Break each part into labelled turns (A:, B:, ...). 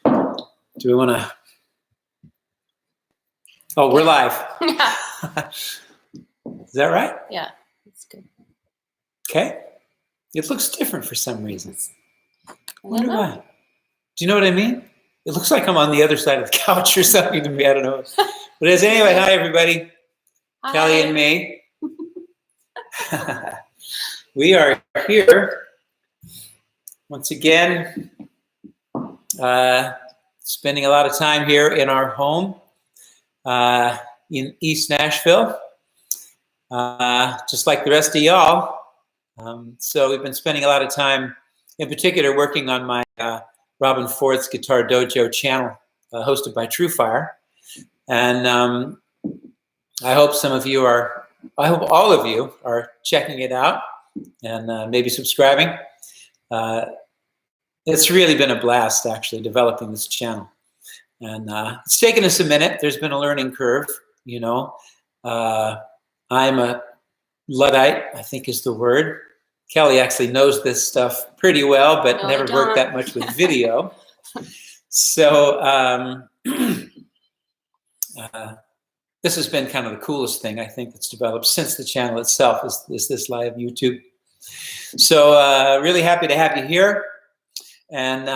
A: Do we want to? Oh, we're live.
B: Yeah.
A: Is that right?
B: Yeah, that's good.
A: Okay. It looks different for some reason.
B: I
A: Wonder
B: don't know.
A: why. Do you know what I mean? It looks like I'm on the other side of the couch or something to me. I don't know. But anyway, hi everybody.
B: Hi.
A: Kelly and me. We are here once again, spending a lot of time here in our home in East Nashville, just like the rest of y'all. So we've been spending a lot of time, in particular, working on my Robben Ford's Guitar Dojo channel, hosted by TrueFire. And I hope I hope all of you are checking it out and maybe subscribing. It's really been a blast, actually, developing this channel. And it's taken us a minute. There's been a learning curve, you know. I'm a Luddite, I think is the word. Kelly actually knows this stuff pretty well, but never worked that much with video. So this has been kind of the coolest thing, I think, that's developed since the channel itself is this live YouTube. So really happy to have you here. And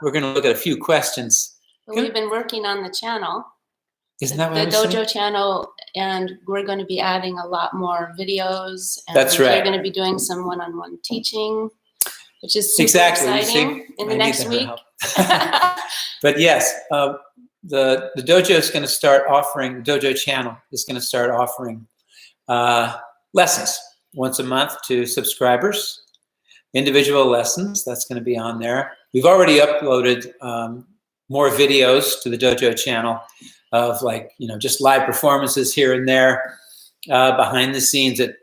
A: we're going to look at a few questions.
B: We've been working on the channel.
A: Isn't that what
B: the
A: I was
B: dojo
A: saying?
B: channel, and we're going to be adding a lot more videos. And
A: That's right.
B: We're going to be doing some one-on-one teaching, which is super
A: Exactly.
B: exciting in the next week.
A: But yes, the dojo is going to start offering, the dojo channel is going to start offering lessons once a month to subscribers, individual lessons. That's going to be on there. We've already uploaded more videos to the dojo channel of, like, you know, just live performances here and there, behind the scenes at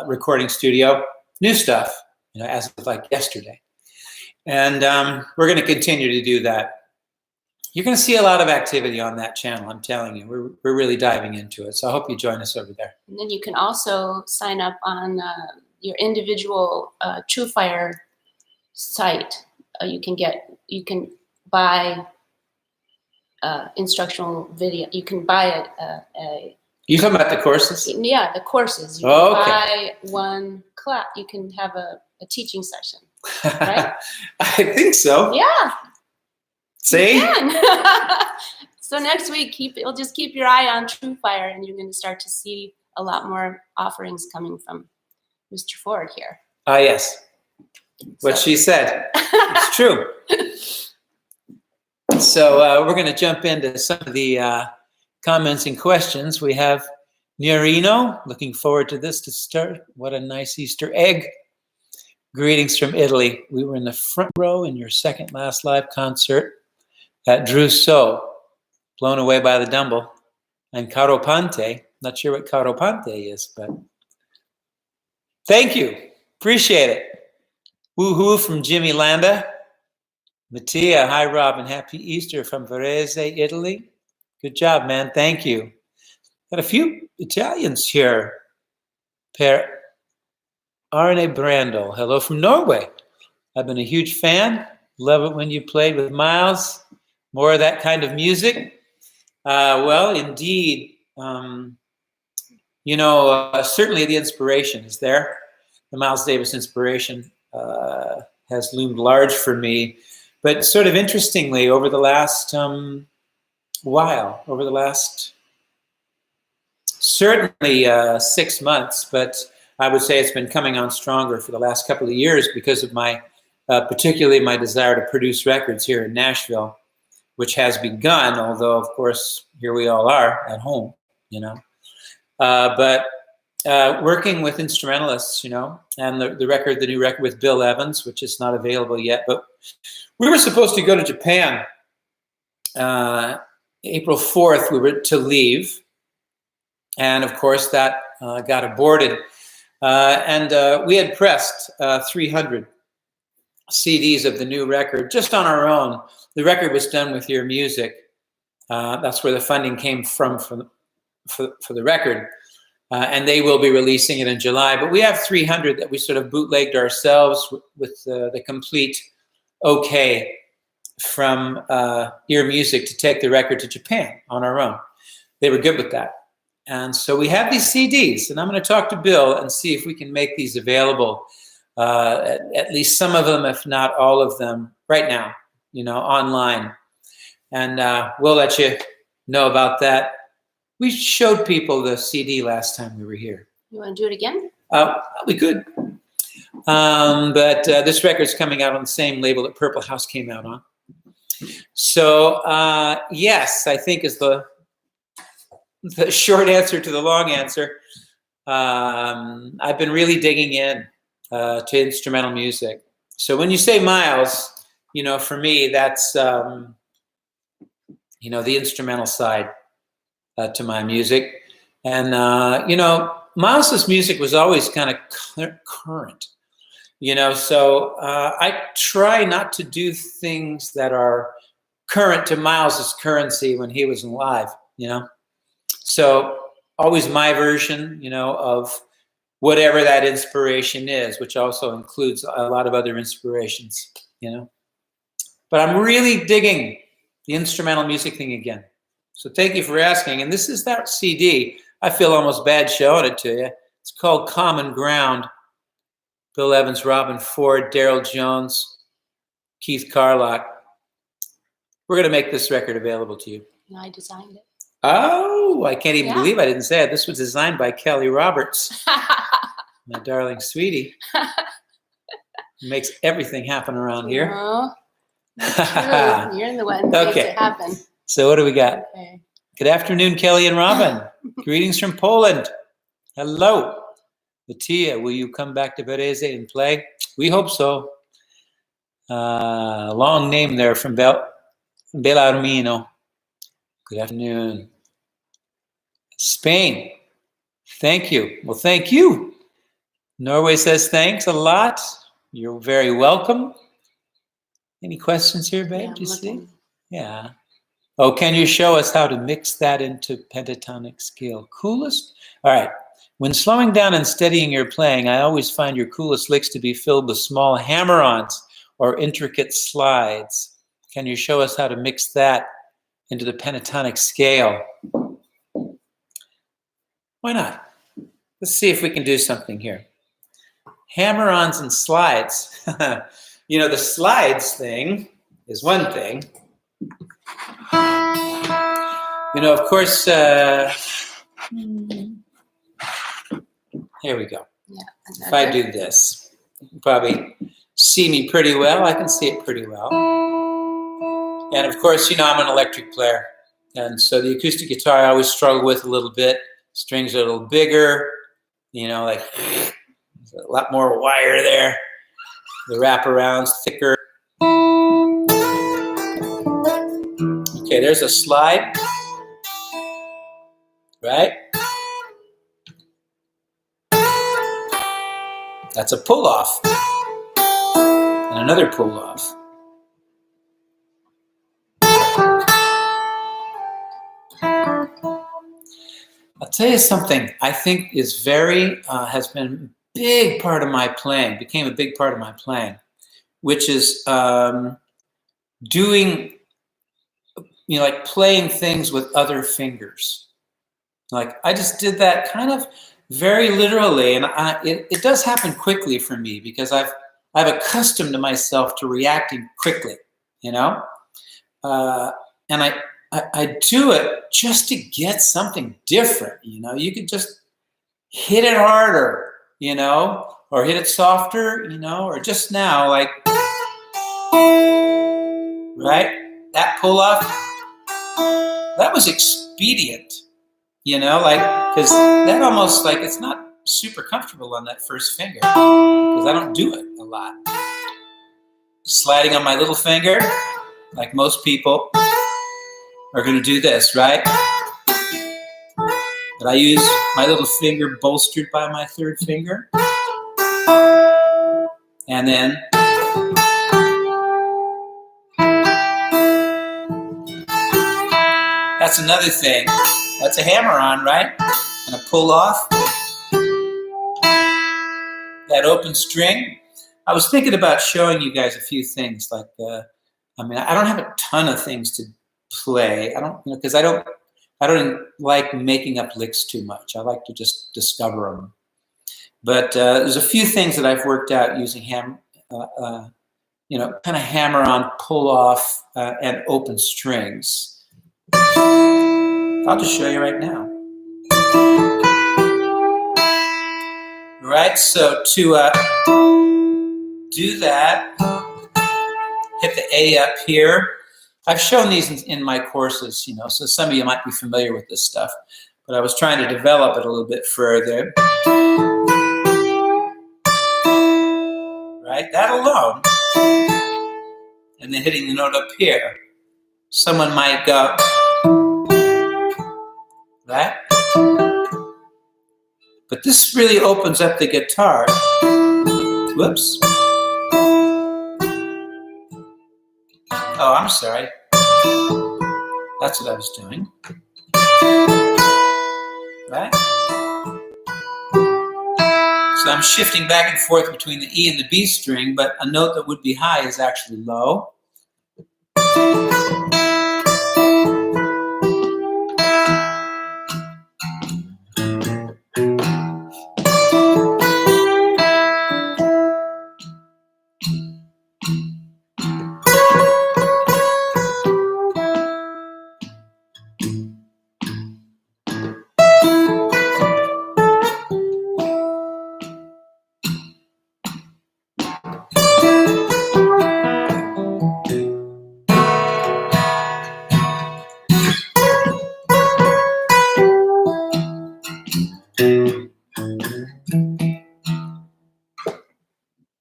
A: recording studio, new stuff, you know, as of like yesterday. And we're going to continue to do that. You're going to see a lot of activity on that channel, I'm telling you. We're really diving into it. So I hope you join us over there.
B: And then you can also sign up on your individual TrueFire site. You can buy instructional video. You can buy
A: You talking about the courses?
B: Yeah, the courses. You can buy one class. You can have a teaching session, right?
A: I think so.
B: Yeah.
A: See?
B: So next week, you'll just keep your eye on TrueFire, and you're going to start to see a lot more offerings coming from Mr. Ford here.
A: Yes. What she said. It's true. So we're going to jump into some of the comments and questions. We have Nierino, looking forward to this to start. What a nice Easter egg. Greetings from Italy. We were in the front row in your second last live concert at Druso, blown away by the Dumble, and Caropante. Not sure what Caropante is, but thank you. Appreciate it. Woohoo from Jimmy Landa. Mattia, hi Robin, happy Easter from Varese, Italy. Good job, man, thank you. Got a few Italians here. Per Arne Brandel, hello from Norway. I've been a huge fan. Love it when you played with Miles. More of that kind of music. Well, indeed, you know, certainly the inspiration is there. The Miles Davis inspiration has loomed large for me. But sort of interestingly, over the last certainly 6 months, but I would say it's been coming on stronger for the last couple of years because of my, particularly my desire to produce records here in Nashville, which has begun, although, of course, here we all are at home, you know. But working with instrumentalists, you know, and the new record with Bill Evans, which is not available yet, but we were supposed to go to Japan. April 4th, we were to leave. And of course, that got aborted. And we had pressed 300 CDs of the new record just on our own. The record was done with your music. That's where the funding came from for the record. And they will be releasing it in July. But we have 300 that we sort of bootlegged ourselves with the complete okay from Ear Music to take the record to Japan on our own. They were good with that. And so we have these CDs, and I'm going to talk to Bill and see if we can make these available, at least some of them, if not all of them, right now, online. And we'll let you know about that. We showed people the CD last time we were here.
B: You want to do it again?
A: We could. But this record's coming out on the same label that Purple House came out on. So, yes, I think is the short answer to the long answer. I've been really digging in to instrumental music. So when you say Miles, for me, that's, the instrumental side to my music. And, Miles's music was always kind of current, so I try not to do things that are current to Miles's currency when he was alive, So always my version, of whatever that inspiration is, which also includes a lot of other inspirations, But I'm really digging the instrumental music thing again. So thank you for asking. And this is that CD. I feel almost bad showing it to you. It's called Common Ground. Bill Evans, Robben Ford, Daryl Jones, Keith Carlock. We're going to make this record available to you.
B: I designed it.
A: Oh, I can't even believe I didn't say it. This was designed by Kelly Roberts, my darling sweetie. Makes everything happen around here.
B: No, that's true. You're the one that makes it happen.
A: So what do we got?
B: Okay.
A: Good afternoon, Kelly and Robben. Greetings from Poland. Hello. Mattia, will you come back to Varese and play? We hope so. Long name there from Bellarmino. Good afternoon. Spain. Thank you. Well, thank you. Norway says thanks a lot. You're very welcome. Any questions here, babe? Do you see? Yeah. Oh, can you show us how to mix that into pentatonic scale? Coolest? All right. When slowing down and steadying your playing, I always find your coolest licks to be filled with small hammer-ons or intricate slides. Can you show us how to mix that into the pentatonic scale? Why not? Let's see if we can do something here. Hammer-ons and slides. The slides thing is one thing. Of course, here we go. Yeah, if I do this, you can probably see me pretty well. I can see it pretty well. And of course, I'm an electric player. And so the acoustic guitar I always struggle with a little bit. Strings are a little bigger, like there's a lot more wire there. The wraparound's thicker. Okay, there's a slide, right? That's a pull-off. And another pull-off. I'll tell you something I think is has been a big part of my playing, became a big part of my playing, which is doing, like playing things with other fingers. Like I just did that kind of very literally, and it does happen quickly for me because I've accustomed myself to reacting quickly, and I do it just to get something different. You could just hit it harder, or hit it softer, or just now, like, right? That pull off, that was expedient, because that almost like it's not super comfortable on that first finger because I don't do it a lot. Sliding on my little finger, like most people are going to do this, right? But I use my little finger bolstered by my third finger. And then that's another thing. That's a hammer-on, right? And a pull-off. That open string. I was thinking about showing you guys a few things, like I mean, I don't have a ton of things to play. I don't, because I don't like making up licks too much. I like to just discover them. But there's a few things that I've worked out using kind of hammer on, pull off, and open strings. I'll just show you right now. Right, so to do that, hit the A up here. I've shown these in my courses, so some of you might be familiar with this stuff, but I was trying to develop it a little bit further. Right, that alone, and then hitting the note up here. Someone might go, right? But this really opens up the guitar. Whoops. Oh, I'm sorry. That's what I was doing. Right? So I'm shifting back and forth between the E and the B string, but a note that would be high is actually low.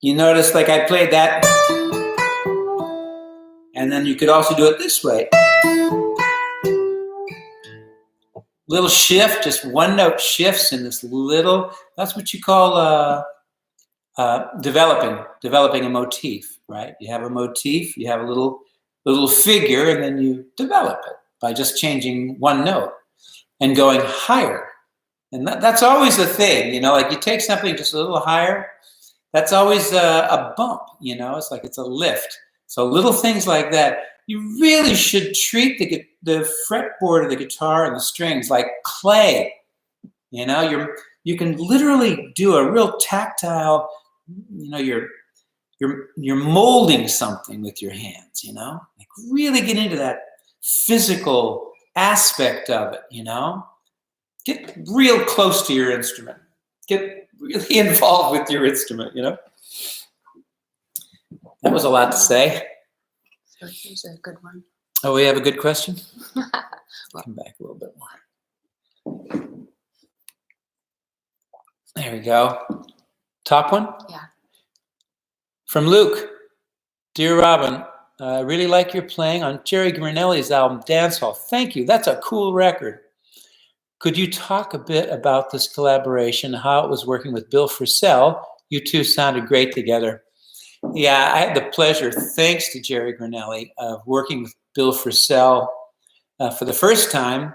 A: You notice, like, I played that, and then you could also do it this way. Little shift, just one note shifts in this little, that's what you call developing a motif, right? You have a motif, you have a little figure, and then you develop it by just changing one note and going higher. And that's always the thing, like you take something just a little higher, that's always a bump, it's like it's a lift. So little things like that, you really should treat the fretboard of the guitar and the strings like clay. You can literally do a real tactile, you're molding something with your hands, like really get into that physical aspect of it, Get real close to your instrument. Get really involved with your instrument, That was a lot to say.
B: So here's a good one.
A: Oh, we have a good question? Come back a little bit more. There we go. Top one?
B: Yeah.
A: From Luke. Dear Robben, I really like your playing on Jerry Granelli's album, Dance Hall. Thank you. That's a cool record. Could you talk a bit about this collaboration, how it was working with Bill Frisell? You two sounded great together. Yeah, I had the pleasure, thanks to Jerry Granelli, of working with Bill Frisell for the first time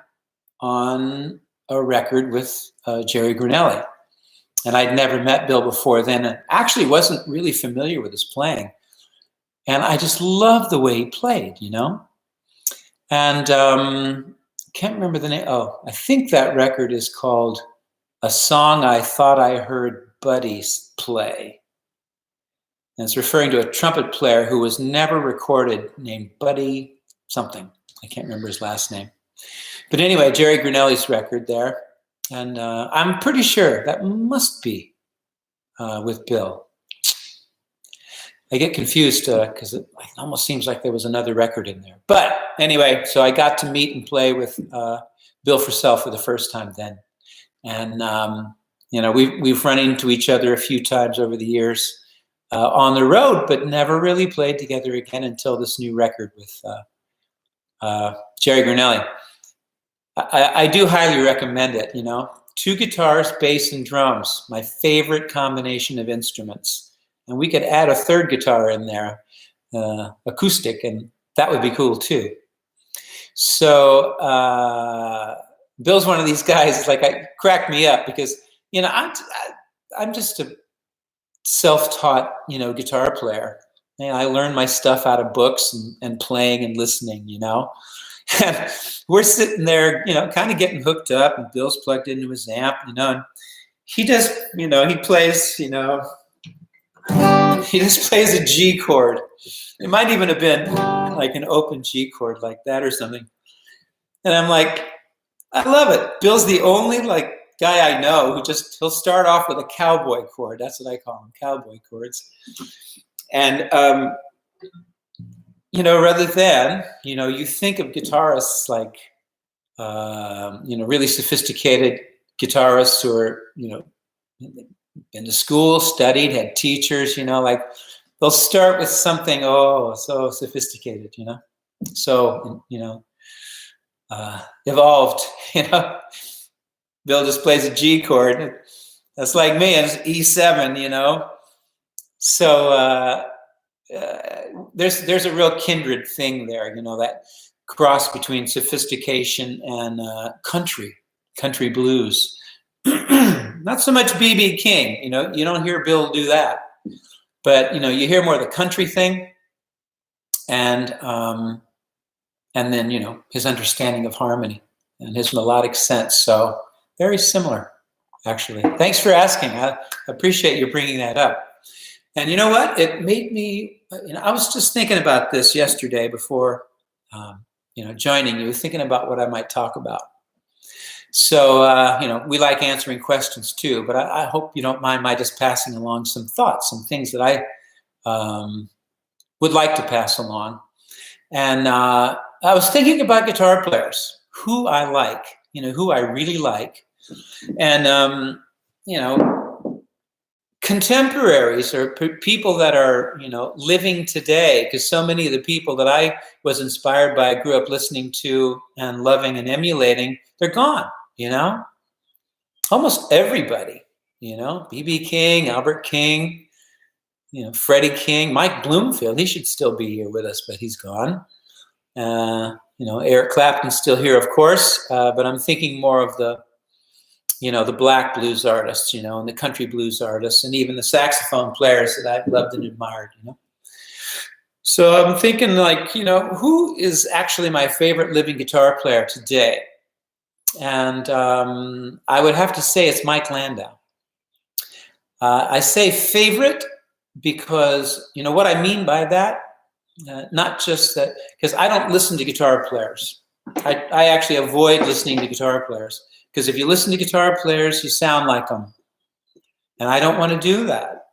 A: on a record with Jerry Granelli. And I'd never met Bill before then, and actually wasn't really familiar with his playing. And I just loved the way he played, And can't remember the name. Oh, I think that record is called A Song I Thought I Heard Buddy Play. And it's referring to a trumpet player who was never recorded named Buddy something. I can't remember his last name. But anyway, Jerry Granelli's record there. And I'm pretty sure that must be with Bill. I get confused because it almost seems like there was another record in there. But anyway, so I got to meet and play with Bill Frisell for the first time then. And, we've run into each other a few times over the years on the road, but never really played together again until this new record with Jerry Granelli. I do highly recommend it, 2 guitars, bass, and drums, my favorite combination of instruments. And we could add a 3rd guitar in there, acoustic, and that would be cool too. So Bill's one of these guys, cracked me up because, I'm just a self-taught, guitar player. I learn my stuff out of books and playing and listening, And we're sitting there, kind of getting hooked up, and Bill's plugged into his amp, and he just, he plays, he just plays a G chord. It might even have been like an open G chord like that or something. And I'm like, I love it. Bill's the only guy I know who he'll start off with a cowboy chord. That's what I call them, cowboy chords. And, rather than, you think of guitarists like, really sophisticated guitarists who are, been to school, studied, had teachers, they'll start with something, so sophisticated, so, evolved, Bill just plays a G chord. That's like me, it's E7, So there's a real kindred thing there, that cross between sophistication and country blues. Not so much B.B. King, you don't hear Bill do that, but you hear more of the country thing, and then his understanding of harmony and his melodic sense. So very similar, actually. Thanks for asking. I appreciate you bringing that up. And you know what? It made me. I was just thinking about this yesterday before, joining you, thinking about what I might talk about. So, we like answering questions too, but I hope you don't mind my just passing along some thoughts, some things that I would like to pass along. And I was thinking about guitar players, who I like, who I really like. And, contemporaries or people that are, living today, because so many of the people that I was inspired by, grew up listening to and loving and emulating, they're gone. Almost everybody, B.B. King, Albert King, Freddie King, Mike Bloomfield, he should still be here with us, but he's gone. Eric Clapton's still here, of course, but I'm thinking more of the black blues artists, and the country blues artists, and even the saxophone players that I've loved and admired, So I'm thinking who is actually my favorite living guitar player today? And I would have to say it's Mike Landau. I say favorite because, what I mean by that, not just that, because I don't listen to guitar players. I actually avoid listening to guitar players, because if you listen to guitar players, you sound like them. And I don't want to do that.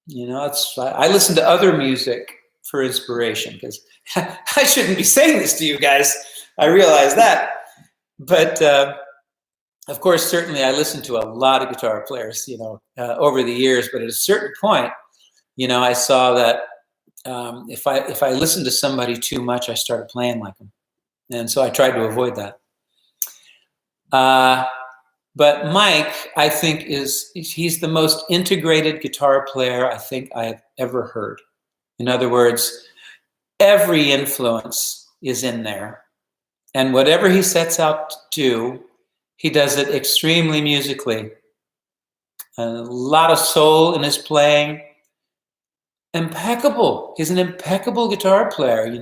A: I listen to other music for inspiration, because I shouldn't be saying this to you guys. I realize that. But of course, certainly I listened to a lot of guitar players, over the years. But at a certain point, I saw that if I listened to somebody too much, I started playing like them, and so I tried to avoid that. But Mike, I think he's the most integrated guitar player I think I've ever heard. In other words, every influence is in there. And whatever he sets out to do, he does it extremely musically. A lot of soul in his playing. Impeccable. He's an impeccable guitar player, I'm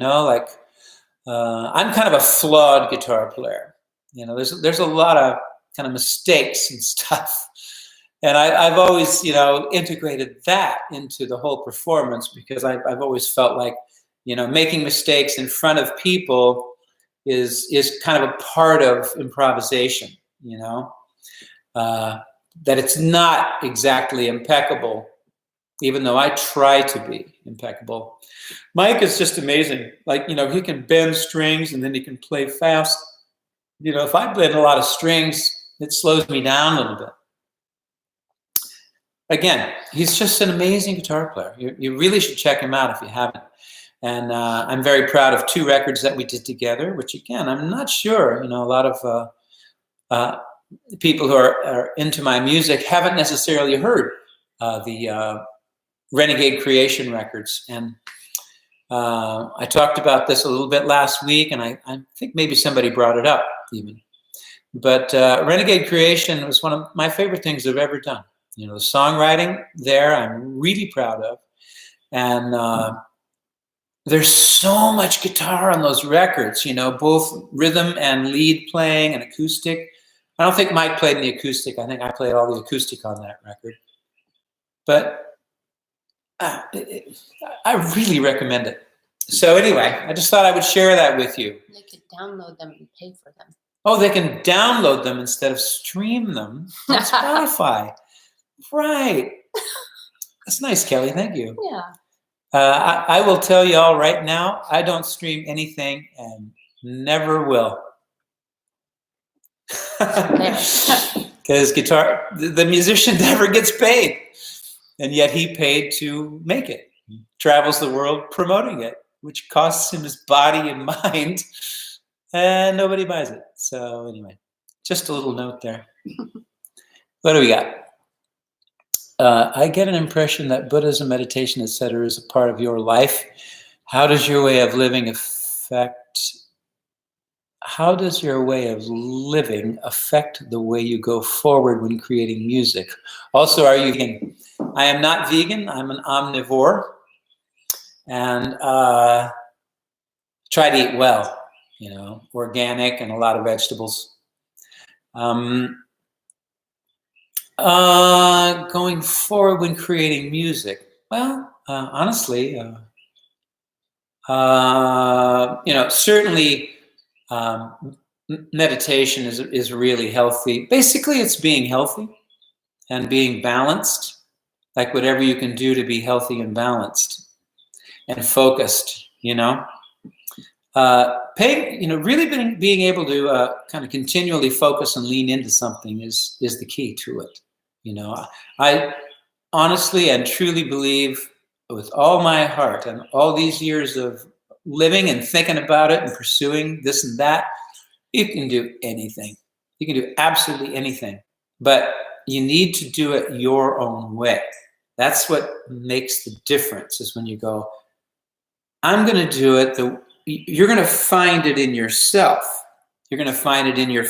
A: kind of a flawed guitar player. There's a lot of kind of mistakes and stuff. And I've always, integrated that into the whole performance, because I've always felt like, making mistakes in front of people is kind of a part of improvisation, that it's not exactly impeccable, even though I try to be impeccable. Mike is just amazing. He can bend strings and then he can play fast. If I bend a lot of strings, it slows me down a little bit. Again, he's just an amazing guitar player. You really should check him out if you haven't. And I'm very proud of 2 records that we did together, which, again, I'm not sure, a lot of people who are into my music haven't necessarily heard the Renegade Creation records. And I talked about this a little bit last week, and I think maybe somebody brought it up even. But Renegade Creation was one of my favorite things I've ever done. The songwriting there, I'm really proud of. And there's so much guitar on those records, both rhythm and lead playing and acoustic. I don't think Mike played the acoustic. I think I played all the acoustic on that record. But I really recommend it. So anyway, I just thought I would share that with you.
B: They could download them and pay for them.
A: Oh, they can download them instead of stream them on Spotify. Right. That's nice, Kelly. Thank you.
B: Yeah.
A: I will tell you all right now, I don't stream anything and never will. Because the musician never gets paid. And yet he paid to make it. He travels the world promoting it, which costs him his body and mind. And nobody buys it. So anyway, just a little note there. What do we got? I get an impression that Buddhism, meditation, etc., is a part of your life. How does your way of living affect the way you go forward when creating music? Also, are you vegan? I am not vegan. I'm an omnivore. And try to eat well, organic and a lot of vegetables. Going forward when creating music. Well, honestly, certainly meditation is really healthy. Basically, it's being healthy and being balanced, like whatever you can do to be healthy and balanced and focused, really being able to kind of continually focus and lean into something is the key to it. I honestly and truly believe with all my heart and all these years of living and thinking about it and pursuing this and that, you can do anything. You can do absolutely anything, but you need to do it your own way. That's what makes the difference, is when you go, I'm going to do it. You're going to find it in yourself. You're going to find it in your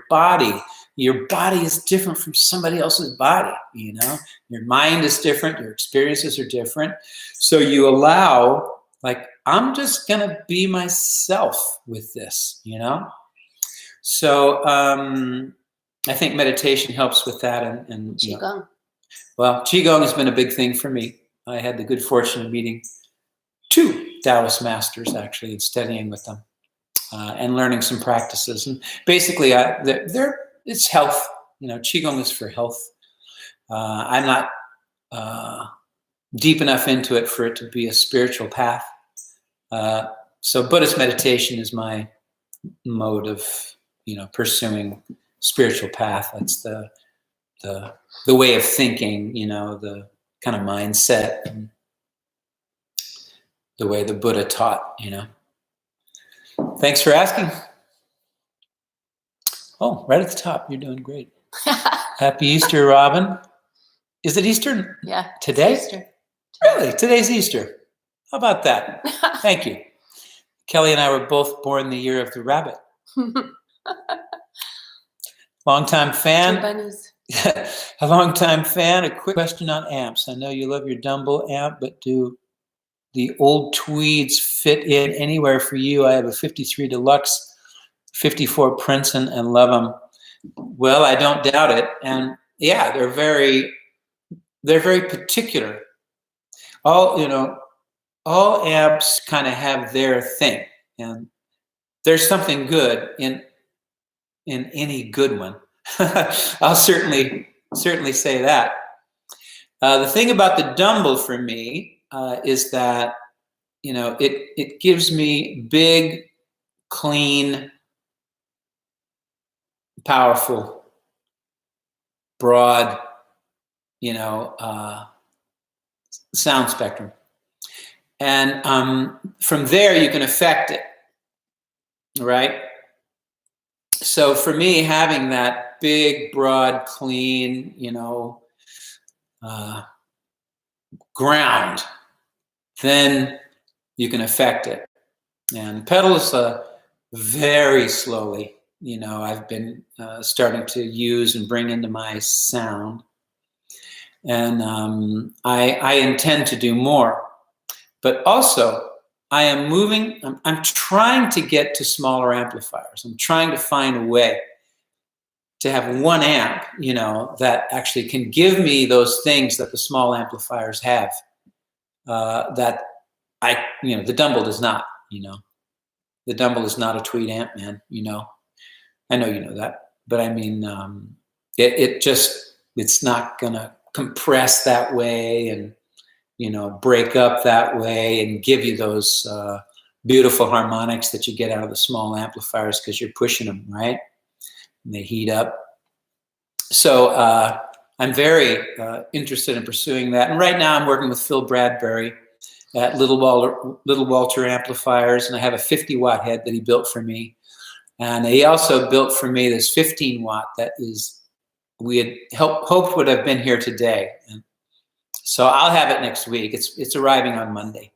A: body. Your body is different from somebody else's body, Your mind is different. Your experiences are different. So you allow, I'm just going to be myself with this, So I think meditation helps with that. And
B: Qigong.
A: Well, Qigong has been a big thing for me. I had the good fortune of meeting 2 Taoist masters, actually, and studying with them and learning some practices. And basically, it's health. Qigong is for health. I'm not deep enough into it for it to be a spiritual path. So Buddhist meditation is my mode of, pursuing spiritual path. That's the way of thinking, the kind of mindset, and the way the Buddha taught, Thanks for asking. Oh, right at the top. You're doing great. Happy Easter, Robben. Is it Easter?
B: Yeah.
A: Today?
B: Easter.
A: Really? Today's Easter. How about that? Thank you. Kelly and I were both born the year of the rabbit. Longtime fan. A longtime fan. A quick question on amps. I know you love your Dumble amp, but do the old tweeds fit in anywhere for you? I have a 53 Deluxe, 54 Princeton, and love them. Well, I don't doubt it. And yeah, they're very particular. All amps kind of have their thing, and there's something good in any good one. I'll certainly say that. The thing about the Dumble for me is that it gives me big, clean, powerful, broad, sound spectrum. And from there, you can affect it, right? So for me, having that big, broad, clean, ground, then you can affect it. And pedals very slowly, I've been starting to use and bring into my sound. And I intend to do more. But also, I am moving. I'm trying to get to smaller amplifiers. I'm trying to find a way to have one amp, that actually can give me those things that the small amplifiers have. That the Dumble does not. The Dumble is not a tweed amp, man. I know you know that, but I mean, it's not gonna compress that way and break up that way and give you those beautiful harmonics that you get out of the small amplifiers because you're pushing them, right? And they heat up. So I'm very interested in pursuing that. And right now I'm working with Phil Bradbury at Little Walter Amplifiers, and I have a 50-watt head that he built for me. And he also built for me this 15-watt that we had hoped would have been here today. And so I'll have it next week. It's arriving on Monday.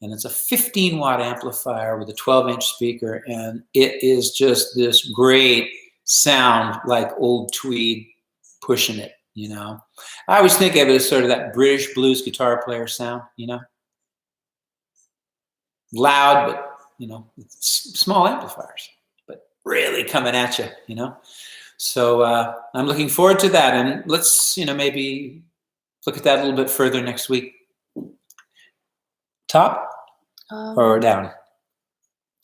A: And it's a 15-watt amplifier with a 12-inch speaker. And it is just this great sound like old tweed pushing it, I always think of it as sort of that British blues guitar player sound, Loud, but, it's small amplifiers, but really coming at you, So I'm looking forward to that. And let's, maybe look at that a little bit further next week. Top or down?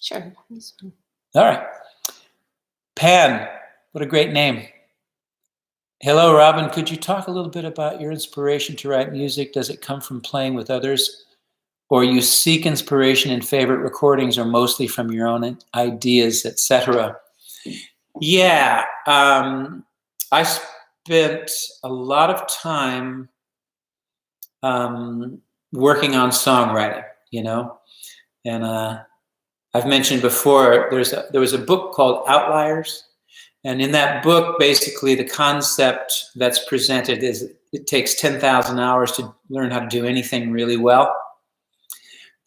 B: Sure.
A: All right. Pan, what a great name. Hello, Robben. Could you talk a little bit about your inspiration to write music? Does it come from playing with others, or you seek inspiration in favorite recordings, or mostly from your own ideas, etc.? Yeah, I spent a lot of time working on songwriting, and I've mentioned before, there was a book called Outliers, and in that book, basically the concept that's presented is it takes 10,000 hours to learn how to do anything really well.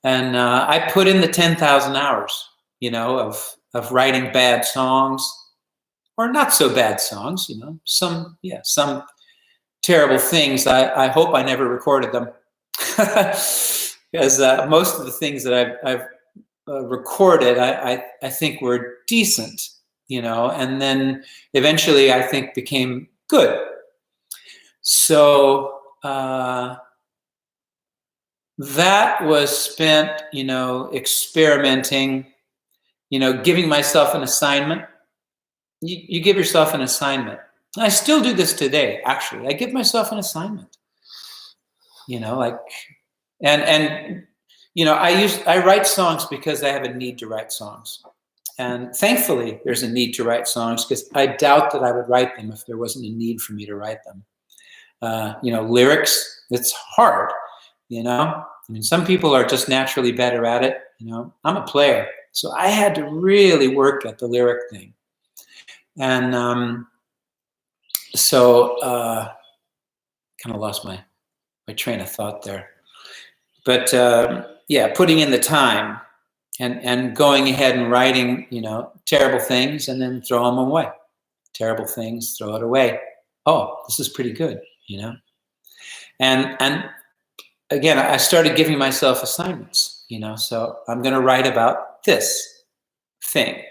A: And I put in the 10,000 hours, of writing bad songs, or not so bad songs, some terrible things. I hope I never recorded them, because most of the things that I've recorded, I think were decent, and then eventually I think became good. So that was spent, experimenting, giving myself an assignment. You give yourself an assignment. I still do this today, actually. I give myself an assignment, I write songs because I have a need to write songs. And thankfully, there's a need to write songs, because I doubt that I would write them if there wasn't a need for me to write them. Lyrics, it's hard, some people are just naturally better at it. I'm a player, so I had to really work at the lyric thing. And kind of lost my train of thought there. But putting in the time and going ahead and writing, terrible things and then throw them away. Terrible things, throw it away. Oh, this is pretty good, And again, I started giving myself assignments, so I'm going to write about this thing,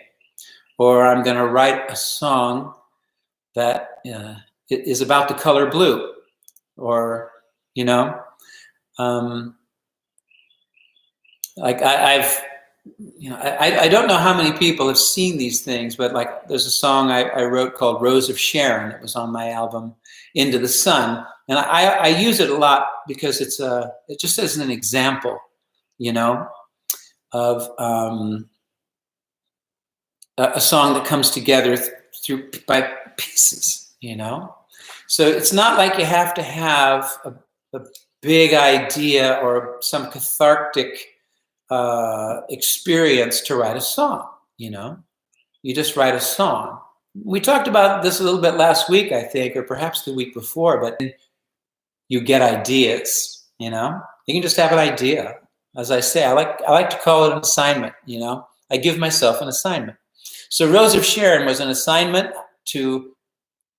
A: or I'm going to write a song that is about the color blue, or, like I don't know how many people have seen these things, but like there's a song I wrote called Rose of Sharon. It was on my album Into the Sun. And I use it a lot because it just as an example, of a song that comes together by pieces, So it's not like you have to have a big idea or some cathartic experience to write a song, You just write a song. We talked about this a little bit last week, I think, or perhaps the week before, but you get ideas, You can just have an idea. As I say, I like to call it an assignment, I give myself an assignment. So Rose of Sharon was an assignment to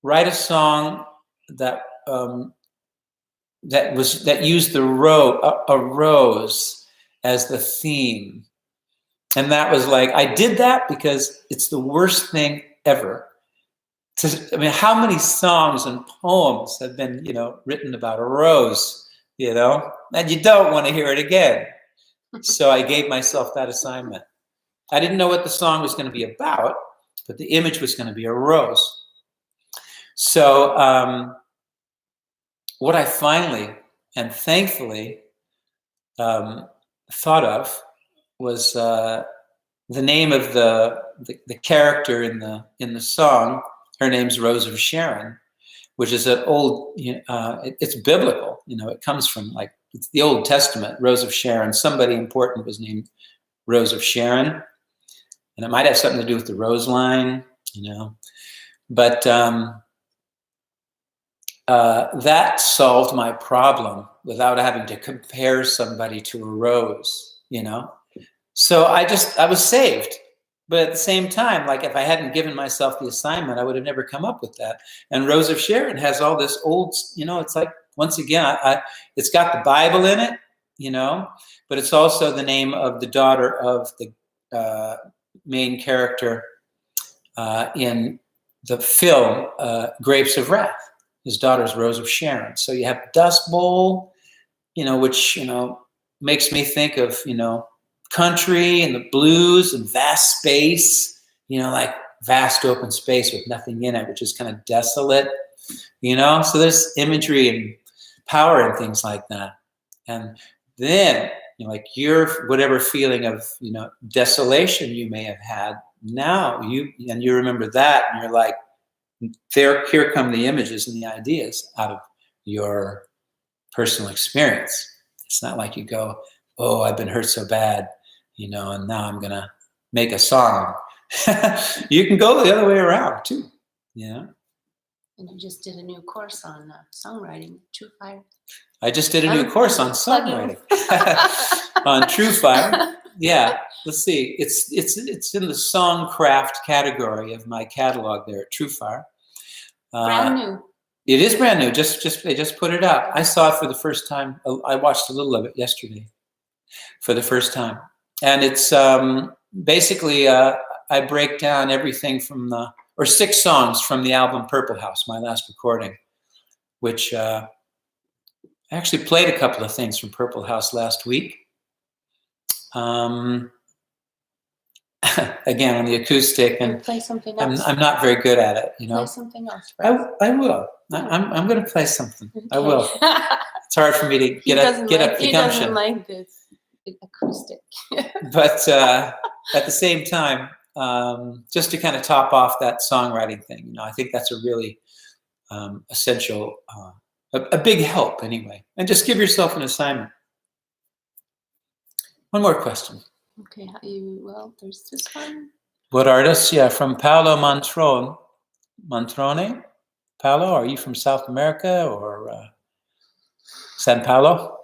A: write a song that used a rose as the theme. And that was like, I did that because it's the worst thing ever. I mean, how many songs and poems have been, written about a rose, and you don't want to hear it again. So I gave myself that assignment. I didn't know what the song was going to be about, but the image was going to be a rose. So what I finally and thankfully thought of was the name of the character in the song. Her name's Rose of Sharon, which is an old. It's biblical. It comes from it's the Old Testament. Rose of Sharon. Somebody important was named Rose of Sharon, and it might have something to do with the rose line. But that solved my problem without having to compare somebody to a rose. So I was saved. But at the same time, if I hadn't given myself the assignment, I would have never come up with that. And Rose of Sharon has all this old, it's like, once again, it's got the Bible in it, but it's also the name of the daughter of the main character in the film Grapes of Wrath. His daughter's Rose of Sharon. So you have Dust Bowl, which, makes me think of, country and the blues and vast space, like vast open space with nothing in it, which is kind of desolate, so there's imagery and power and things like that. And then, your whatever feeling of, desolation you may have had, now you remember that, and you're like, here come the images and the ideas out of your personal experience. It's not like you go, oh, I've been hurt so bad, and now I'm going to make a song. You can go the other way around too.
B: And you just did a new course on songwriting, True Fire.
A: I just did a new course on songwriting on True Fire. Yeah, let's see. It's in the songcraft category of my catalog there at True Fire.
B: Brand new.
A: It is brand new. They just put it out. I saw it for the first time. I watched a little of it yesterday for the first time. And it's basically, I break down everything from 6 songs from the album Purple House, my last recording, which I actually played a couple of things from Purple House last week. Again, on the acoustic, and
B: play something else.
A: I'm not very good at it,
B: Play something else.
A: I will. I'm going to play something. Okay. I will. It's hard for me to get up the gumption.
B: He doesn't like this acoustic.
A: But at the same time, just to kind of top off that songwriting thing, I think that's a really essential, a big help anyway. And just give yourself an assignment. One more question.
B: Okay, there's this one.
A: What artist? Yeah, from Paolo Montrone. Paolo, are you from South America or San Paulo?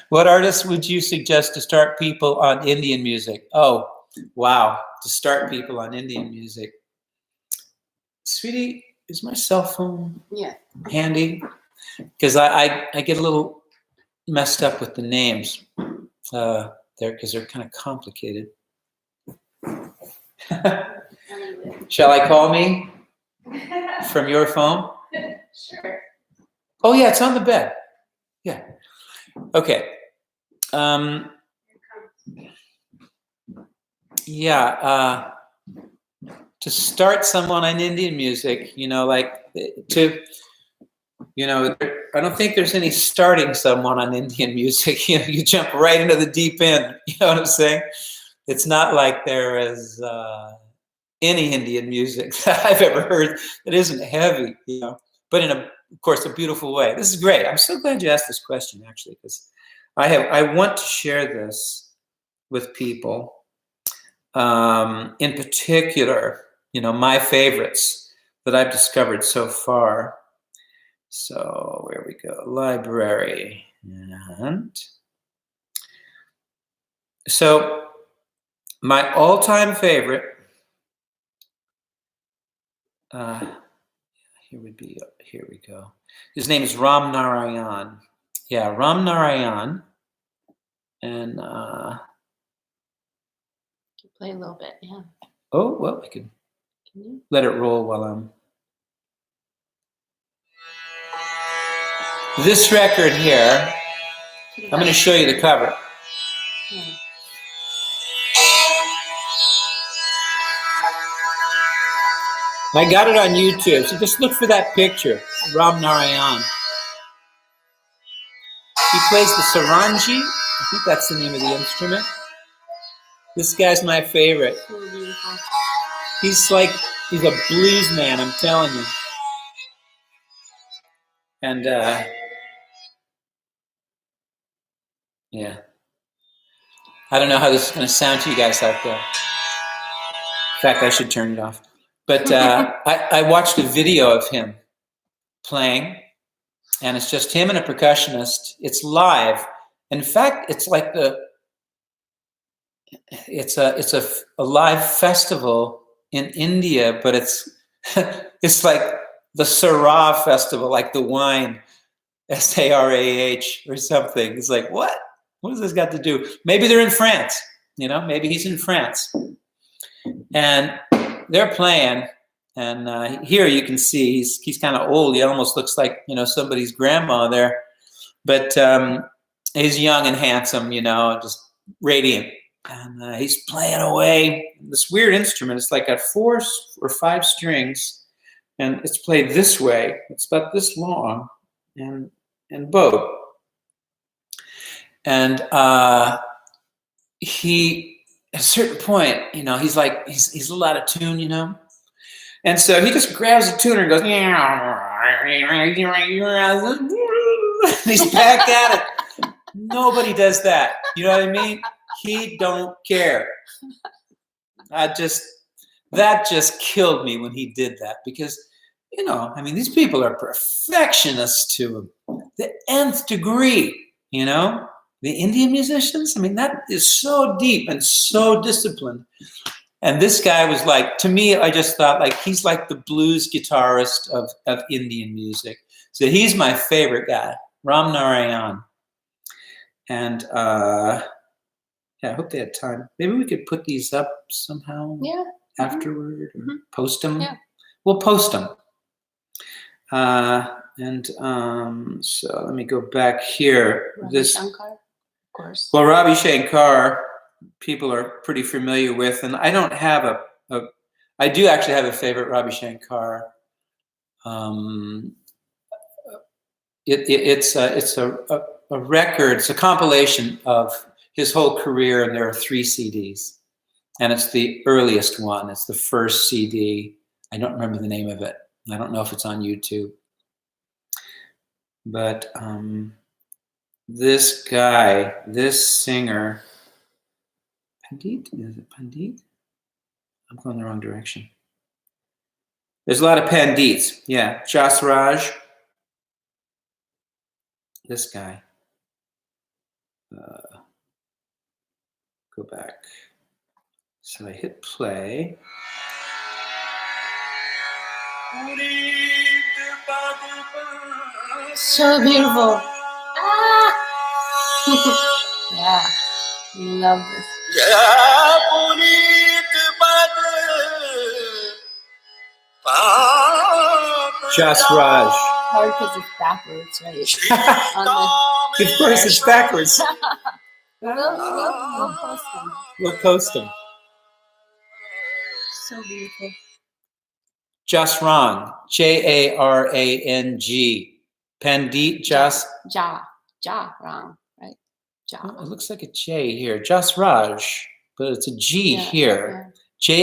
A: What artist would you suggest to start people on Indian music? Oh, wow, to start people on Indian music. Sweetie, is my cell phone handy? Because I get a little messed up with the names there because they're kind of complicated. Shall I call me from your phone?
B: Sure.
A: Oh, yeah, it's on the bed. Yeah. Okay. To start someone on Indian music, I don't think there's any starting someone on Indian music. You jump right into the deep end. You know what I'm saying? It's not like there is any Indian music that I've ever heard that isn't heavy, but in of course, a beautiful way. This is great. I'm so glad you asked this question, actually, because I want to share this with people. In particular, my favorites that I've discovered so far. So where we go, library. And so my all-time favorite, here we go. His name is Ram Narayan. Yeah, Ram Narayan. And
B: Play a little bit, yeah.
A: oh, well, I could
B: Can you?
A: let it roll while I'm. This record here, I'm going to show you the cover.
B: Yeah.
A: I got it on YouTube, so just look for that picture, Ram Narayan. He plays the sarangi. I think that's the name of the instrument. This guy's my favorite.
B: So beautiful.
A: He's a blues man, I'm telling you. And yeah. I don't know how this is going to sound to you guys out there. In fact, I should turn it off. But I watched a video of him playing, and it's just him and a percussionist. It's live. In fact, it's like it's a live festival in India, but it's it's like the Sarah festival, like the wine, Sarah or something. It's like, what? What has this got to do? Maybe they're in France, maybe he's in France. And they're playing, and here you can see he's kind of old. He almost looks like, somebody's grandma there. But he's young and handsome, just radiant. And he's playing away this weird instrument. It's like got 4 or 5 strings, and it's played this way. It's about this long and bowed. And he, at a certain point, he's like, he's a lot of tune, and so he just grabs the tuner and goes, he's back at it. Nobody does that. You know what I mean? He don't care. That just killed me when he did that, because, these people are perfectionists to the nth degree, The Indian musicians, that is so deep and so disciplined. And this guy was like, to me, I just thought like he's like the blues guitarist of Indian music. So he's my favorite guy, Ram Narayan. And I hope they had time. Maybe we could put these up somehow afterward or post them. Yeah. We'll post them. So let me go back here.
B: Ravi Shankar, of course.
A: Well, Ravi Shankar, people are pretty familiar with, and I don't have I do actually have a favorite Ravi Shankar. It's a record. It's a compilation of his whole career, and there are 3 CDs, and it's the earliest one. It's the first CD. I don't remember the name of it. I don't know if it's on YouTube. But this guy, this singer, Pandit? Is it Pandit? I'm going the wrong direction. There's a lot of Pandits. Yeah, Jasraj. This guy. Go back. So I hit play.
B: So beautiful. Yeah, love this.
A: Jasraj.
B: Hard because it's backwards, right?
A: Of course, it's backwards.
B: We'll post them.
A: We'll post them.
B: So beautiful.
A: Jasrang, Jarang. Pandit Jas.
B: Jarang, right?
A: It looks like a J here. Jasraj, but it's a G here.
B: Yeah.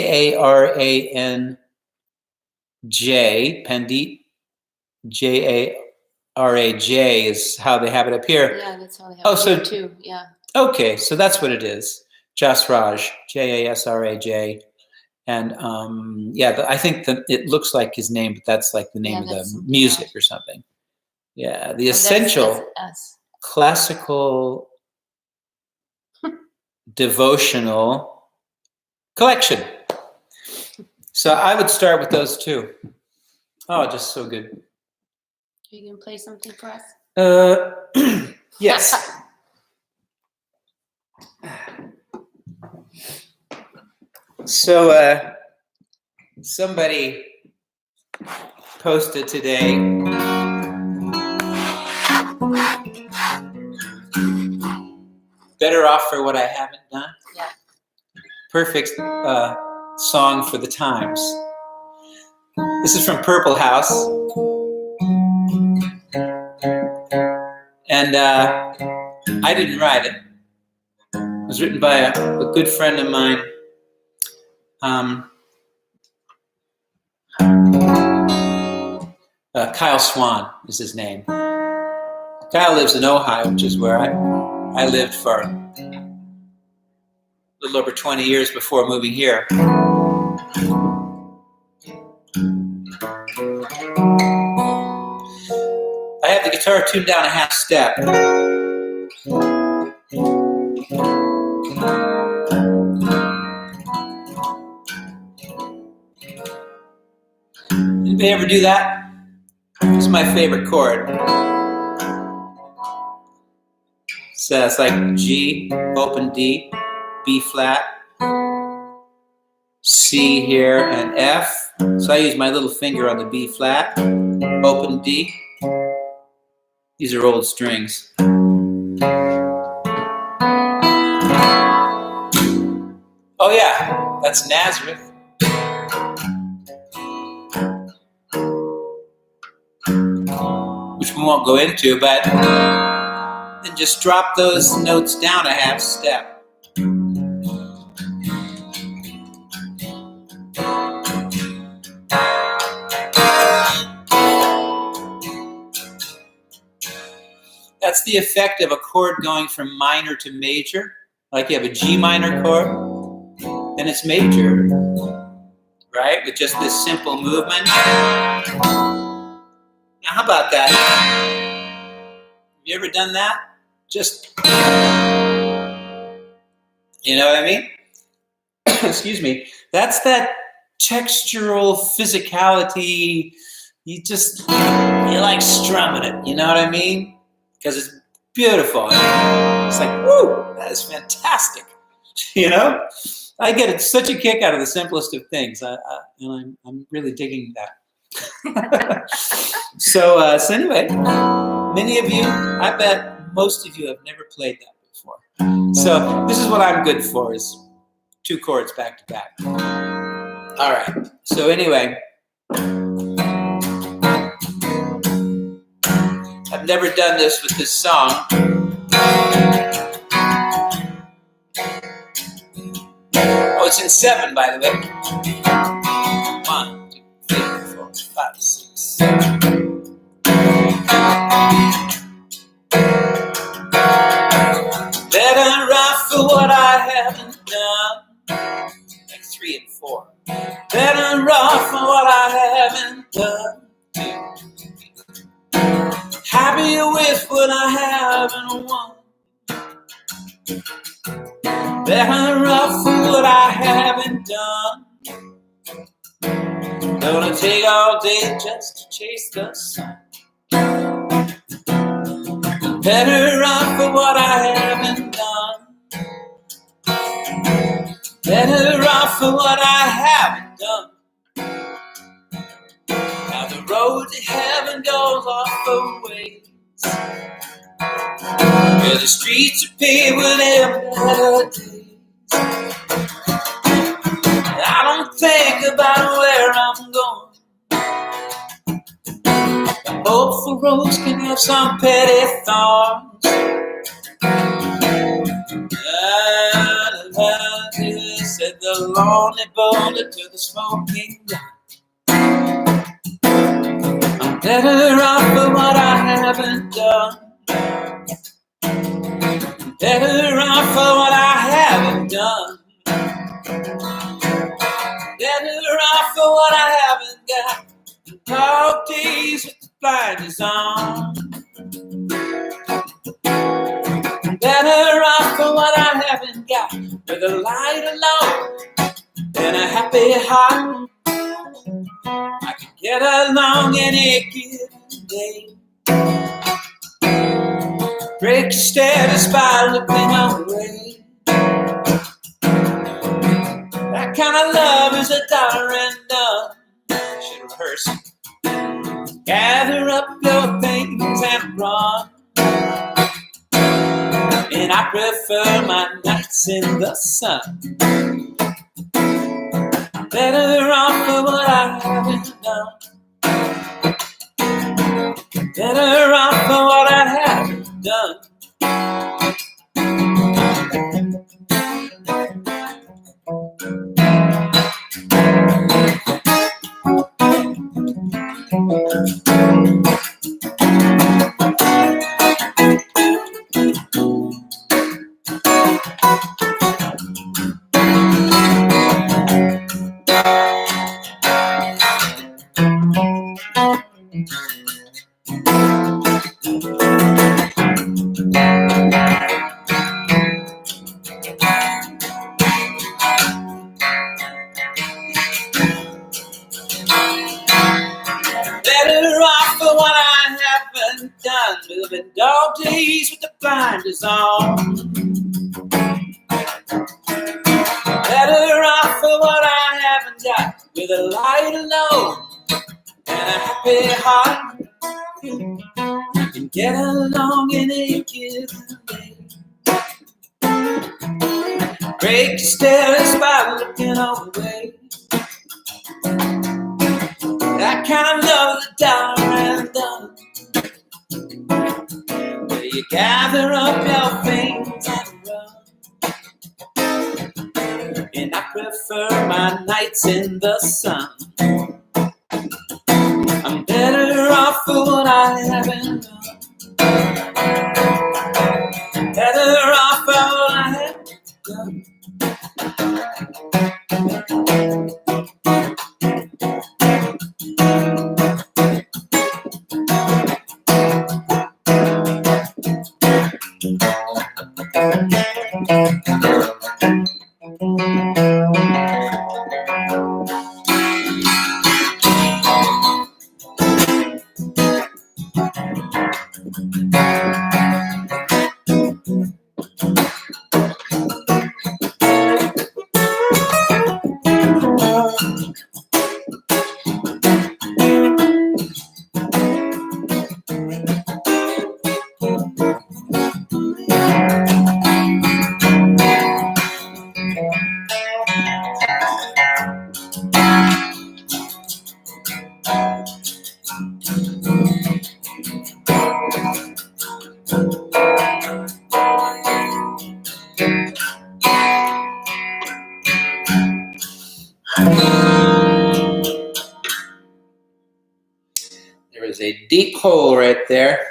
A: Jarang. Pandit. Jaraj is how they have it up here.
B: Yeah, that's how they have it too. Yeah.
A: Okay, so that's what it is. Jasraj, Jasraj. And I think that it looks like his name, but that's like the name of the music or something. Yeah, the essential classical devotional collection. So I would start with those 2. Oh, just so good.
B: Are you gonna play something for us?
A: Yes. So somebody posted today, better off for what I haven't done.
B: Yeah.
A: Perfect song for the times. This is from Purple House. And I didn't write it. It was written by a good friend of mine. Kyle Swan is his name. Kyle lives in Ohio, which is where I lived for a little over 20 years before moving here. I have the guitar tuned down a half step. Anybody ever do that? This is my favorite chord. So it's like G, open D, B flat, C here, and F. So I use my little finger on the B flat, open D. These are old strings. Oh yeah, that's Nazareth. Which we won't go into, but then just drop those notes down a half step. That's the effect of a chord going from minor to major. Like you have a G minor chord, and it's major, right? With just this simple movement. Now, how about that? Have you ever done that? Just, you know what I mean? Excuse me. That's that textural physicality. You like strumming it. You know what I mean? Because it's beautiful. It's like, woo, that is fantastic. You know? I get such a kick out of the simplest of things. I'm really digging that. So anyway, many of you, I bet most of you have never played that before. So this is what I'm good for, is 2 chords back to back. All right. So anyway, I've never done this with this song. Oh, it's in 7, by the way. 1, 2, 3, 4, 5, 6, 7. Better write for what I haven't done. Like 3 and 4. Better write for what I haven't done. 2, 3. Happy with what I haven't won. Better write for what I haven't done. Gonna take all day just to chase the sun. Better run for what I haven't done. Better run for what I haven't done. Now the road to heaven goes off the ways, where the streets are paved with empty days. I don't think about where I'm going. The hopeful rose can have some petty thorns. Said the lonely boulder to the smoking gun. I'm better off for what I haven't done. Better off for what I haven't done. Better off for what I haven't got. Dog days with the blinders on. Better off for what I haven't got. With a light alone and a happy heart, I can get along any given day. Break your status by looking away. That That kind of love is $1 and done. Should rehearse. Gather up your things and run. And I prefer my nights in the sun. Better off for what I haven't done. Better off for what I haven't done. Better off for what I haven't done. Living dog days with the blinders on. Better off for what I haven't got. With a light alone and a happy heart. And get along in a given day. Break your stairs by looking away. That kind of love is $1 and done. Where you gather up your things and run. And I prefer my nights in the sun. I'm better off for what I haven't done. Better off for what I haven't done. There is a deep hole right there.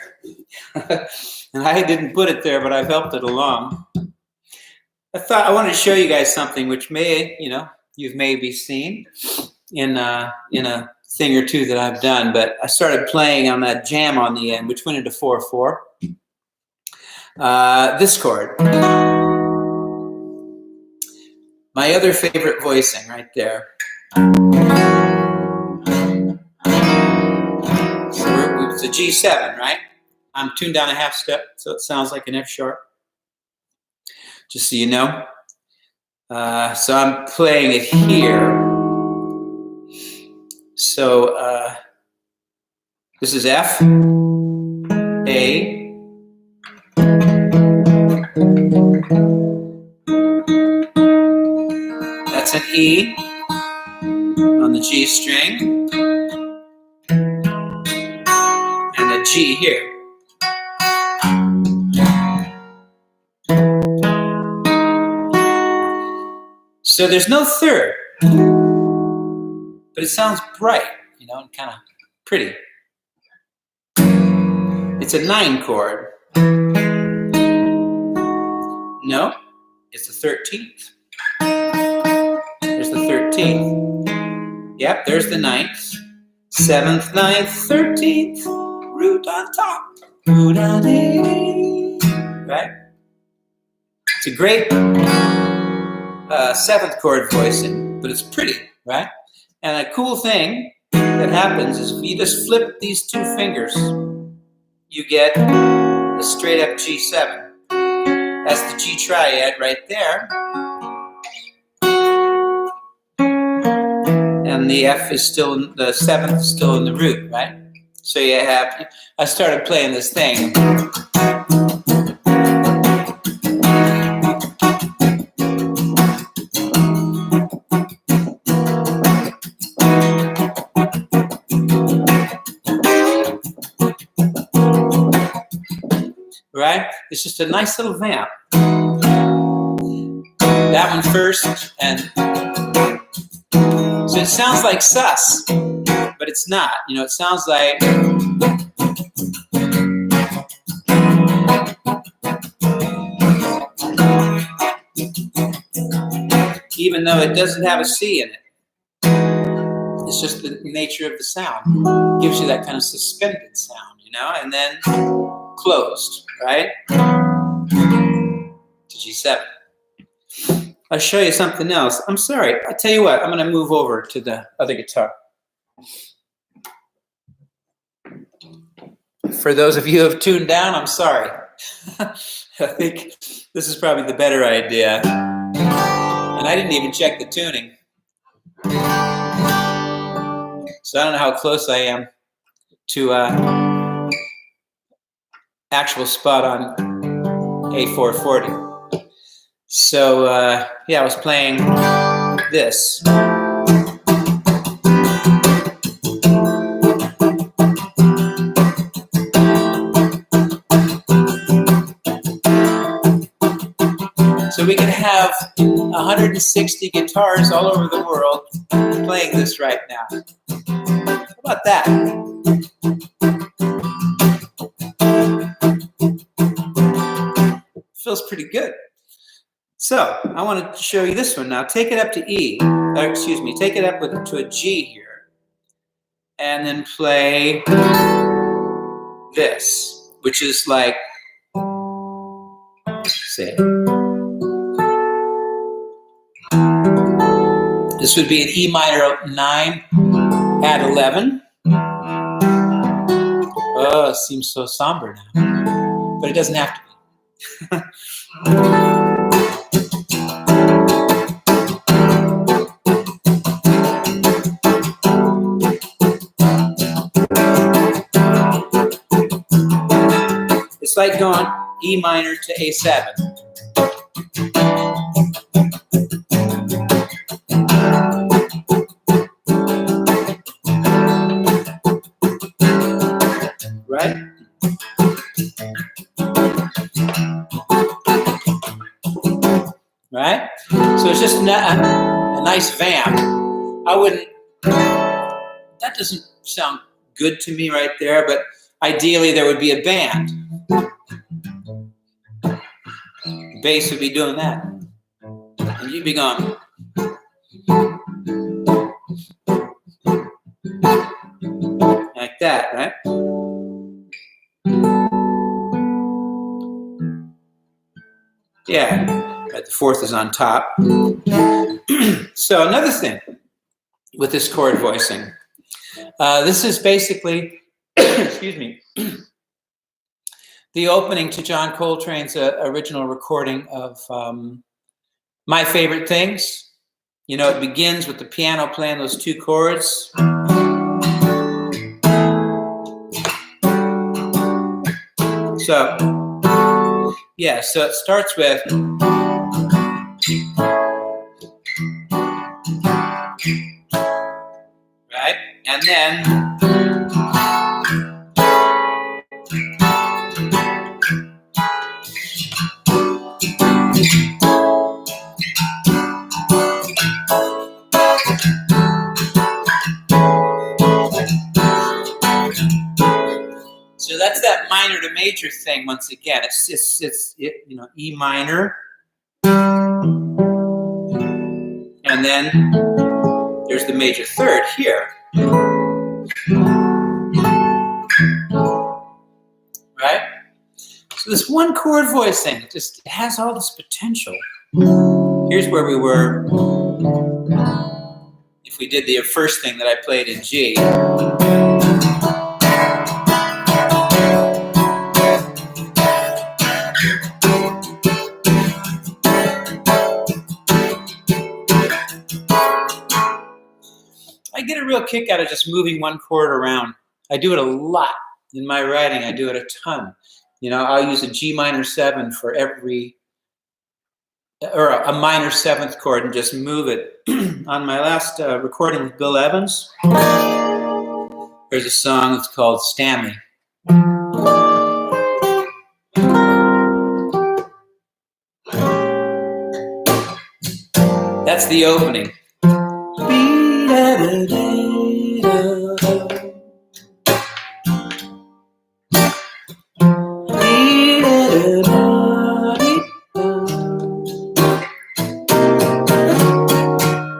A: And I didn't put it there, but I've helped it along. I thought I wanted to show you guys something which may, you've maybe seen in a thing or two that I've done, but I started playing on that jam on the end, which went into 4/4. This chord. My other favorite voicing right there. So it's a G7, right? I'm tuned down a half step, so it sounds like an F sharp. Just so you know. So I'm playing it here. So this is F, A, that's an E on the G string, and a G here. So there's no third, but it sounds bright, and kind of pretty. It's a 9 chord. No, it's the 13th. There's the 13th. Yep, there's the 9th. 7th, 9th, 13th. Root on top. Root on A. Right? It's a great 7th chord voicing, but it's pretty, right? And a cool thing that happens is if you just flip these 2 fingers, you get a straight up G7. That's the G triad right there. and the F is still in the seventh, is still in the root, right? So you have, I started playing this thing. Right? It's just a nice little vamp. That one first, and so it sounds like sus, but it's not. You know, it sounds like even though it doesn't have a C in it. It's just the nature of the sound. It gives you that kind of suspended sound, you know, and then closed, right? To G7. I'll show you something else. I'm sorry. I'll tell you what. I'm going to move over to the other guitar. For those of you who have tuned down, I'm sorry. I think this is probably the better idea. And I didn't even check the tuning. So I don't know how close I am to actual spot on A440. So yeah, I was playing this. So we can have 160 guitars all over the world playing this right now. How about that? Feels pretty good. So I want to show you this one now. Take it up to E. Take it up to a G here, and then play this, which is like, say, this would be an E minor 9 at 11. Oh, it seems so somber now, but it doesn't have to be. It's like going E minor to A7. Right? Right? So it's just a nice vamp. I wouldn't, that doesn't sound good to me right there, but ideally there would be a band. The bass would be doing that. And you'd be going. Like that, right? Yeah, right, the fourth is on top. So another thing with this chord voicing, this is basically, excuse me, the opening to John Coltrane's original recording of My Favorite Things. You know, it begins with the piano playing those two chords. So, yeah, so it starts with right, and then so that's that minor to major thing once again. It's you know, E minor, and then there's the major third here. Right? So this one chord voicing, it has all this potential. Here's where we were if we did the first thing that I played in G. I get a real kick out of just moving one chord around. I do it a lot in my writing. I do it a ton. I'll use a G minor 7 for every, or a minor 7th chord and just move it. On my last recording with Bill Evans, there's a song that's called Stammy. That's the opening.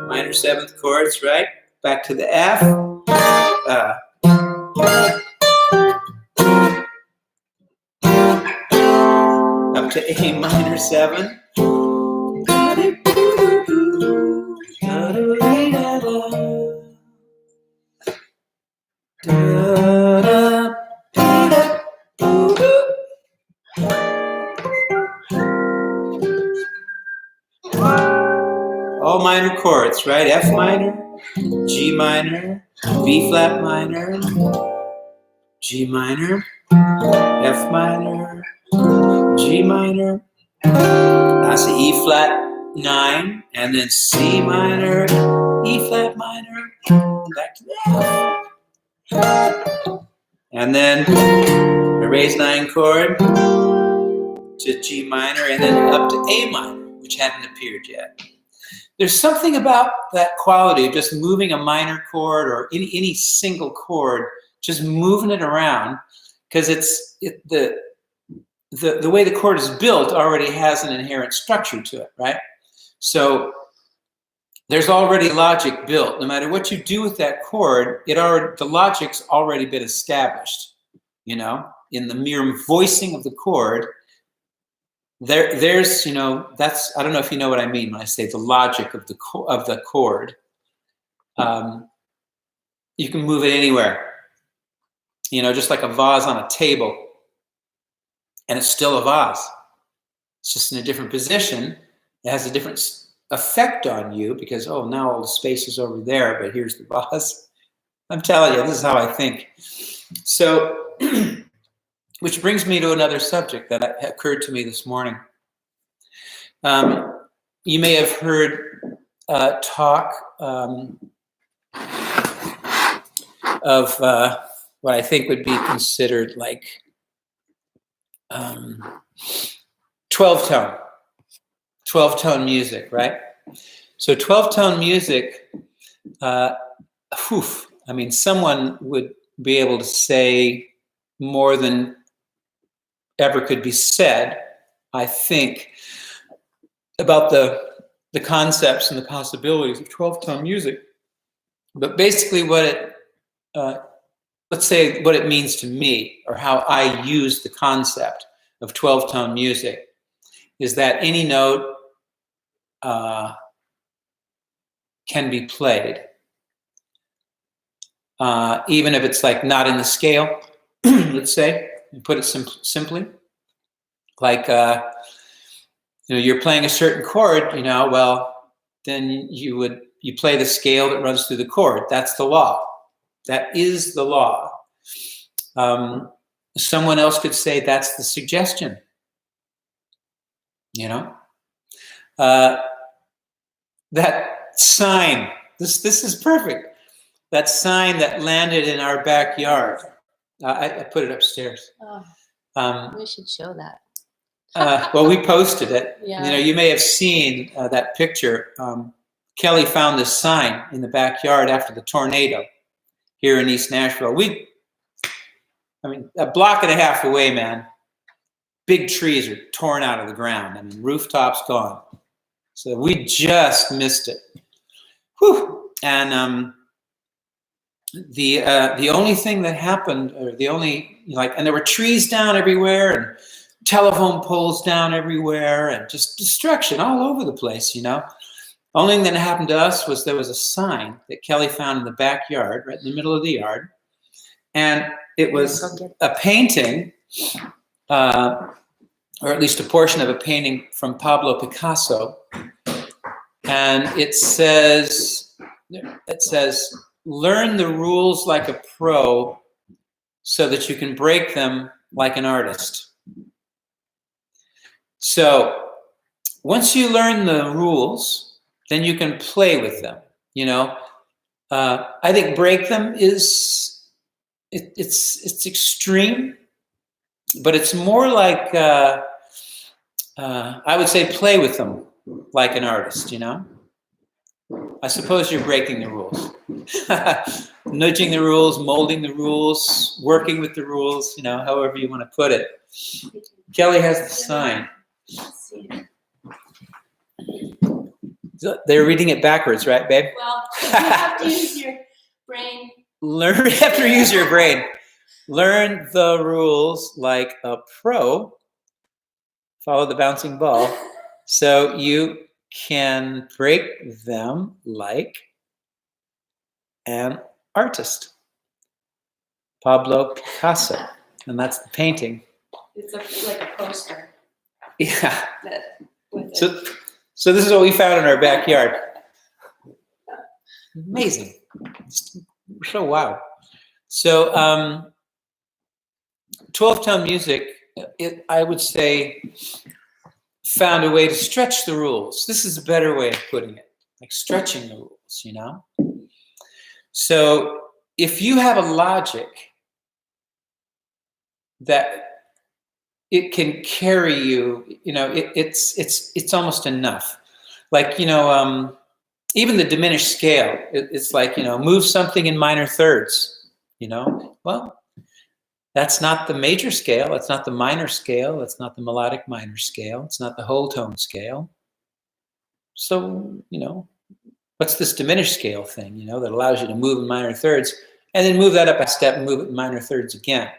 A: Minor 7th chords, right? Back to the F. Up to A minor 7. All minor chords, right? F minor, G minor, B flat minor, G minor, F minor, G minor. That's the E flat 9, and then C minor, E flat minor, back to the F. And then a raised 9 chord to G minor, and then up to A minor, which hadn't appeared yet. There's something about that quality of just moving a minor chord or any single chord, just moving it around, because the way the chord is built already has an inherent structure to it, right? So there's already logic built. No matter what you do with that chord, the logic's already been established. In the mere voicing of the chord, there's that's, I don't know if you know what I mean when I say the logic of the chord. You can move it anywhere. Just like a vase on a table. And it's still a vase. It's just in a different position. It has a different effect on you because, now all the space is over there, but here's the vase. I'm telling you, this is how I think. So, which brings me to another subject that occurred to me this morning. You may have heard talk of what I think would be considered like 12-tone music, right? So 12-tone music, someone would be able to say more than ever could be said, I think, about the concepts and the possibilities of 12-tone music. But basically let's say what it means to me, or how I use the concept of 12-tone music, is that any note can be played, even if it's like not in the scale. Let's say, and put it simply, like you're playing a certain chord, then you play the scale that runs through the chord. That's the law. That is the law. Someone else could say that's the suggestion. That sign. This is perfect. That sign that landed in our backyard. I put it upstairs.
B: We should show that.
A: Well, we posted it.
B: Yeah.
A: You may have seen that picture. Kelly found this sign in the backyard after the tornado here in East Nashville. A block and a half away, man. Big trees are torn out of the ground. Rooftops gone. So we just missed it. Whew. And the only thing that happened, or the only, and there were trees down everywhere, and telephone poles down everywhere, and just destruction all over the place, Only thing that happened to us was there was a sign that Kelly found in the backyard, right in the middle of the yard. And it was a painting, or at least a portion of a painting from Pablo Picasso. And it says, learn the rules like a pro so that you can break them like an artist. So once you learn the rules, then you can play with them. I think break them is it's extreme, but it's more like I would say play with them like an artist. I suppose you're breaking the rules, nudging the rules, molding the rules, working with the rules. However you want to put it. Kelly has the sign. They're reading it backwards, right, babe?
B: Well, you have to use your brain.
A: You have to use your brain. Learn the rules like a pro. Follow the bouncing ball. So you can break them like an artist. Pablo Picasso. And that's the painting.
B: It's like a poster.
A: Yeah.
B: With it.
A: So this is what we found in our backyard. Amazing. We're so wow. So 12-tone music, I would say, found a way to stretch the rules. This is a better way of putting it, like stretching the rules, So if you have a logic that it can carry you, it's almost enough. Like, even the diminished scale, it's like, move something in minor thirds, well, that's not the major scale. It's not the minor scale. It's not the melodic minor scale. It's not the whole tone scale. So, what's this diminished scale thing, that allows you to move in minor thirds and then move that up a step and move it in minor thirds again.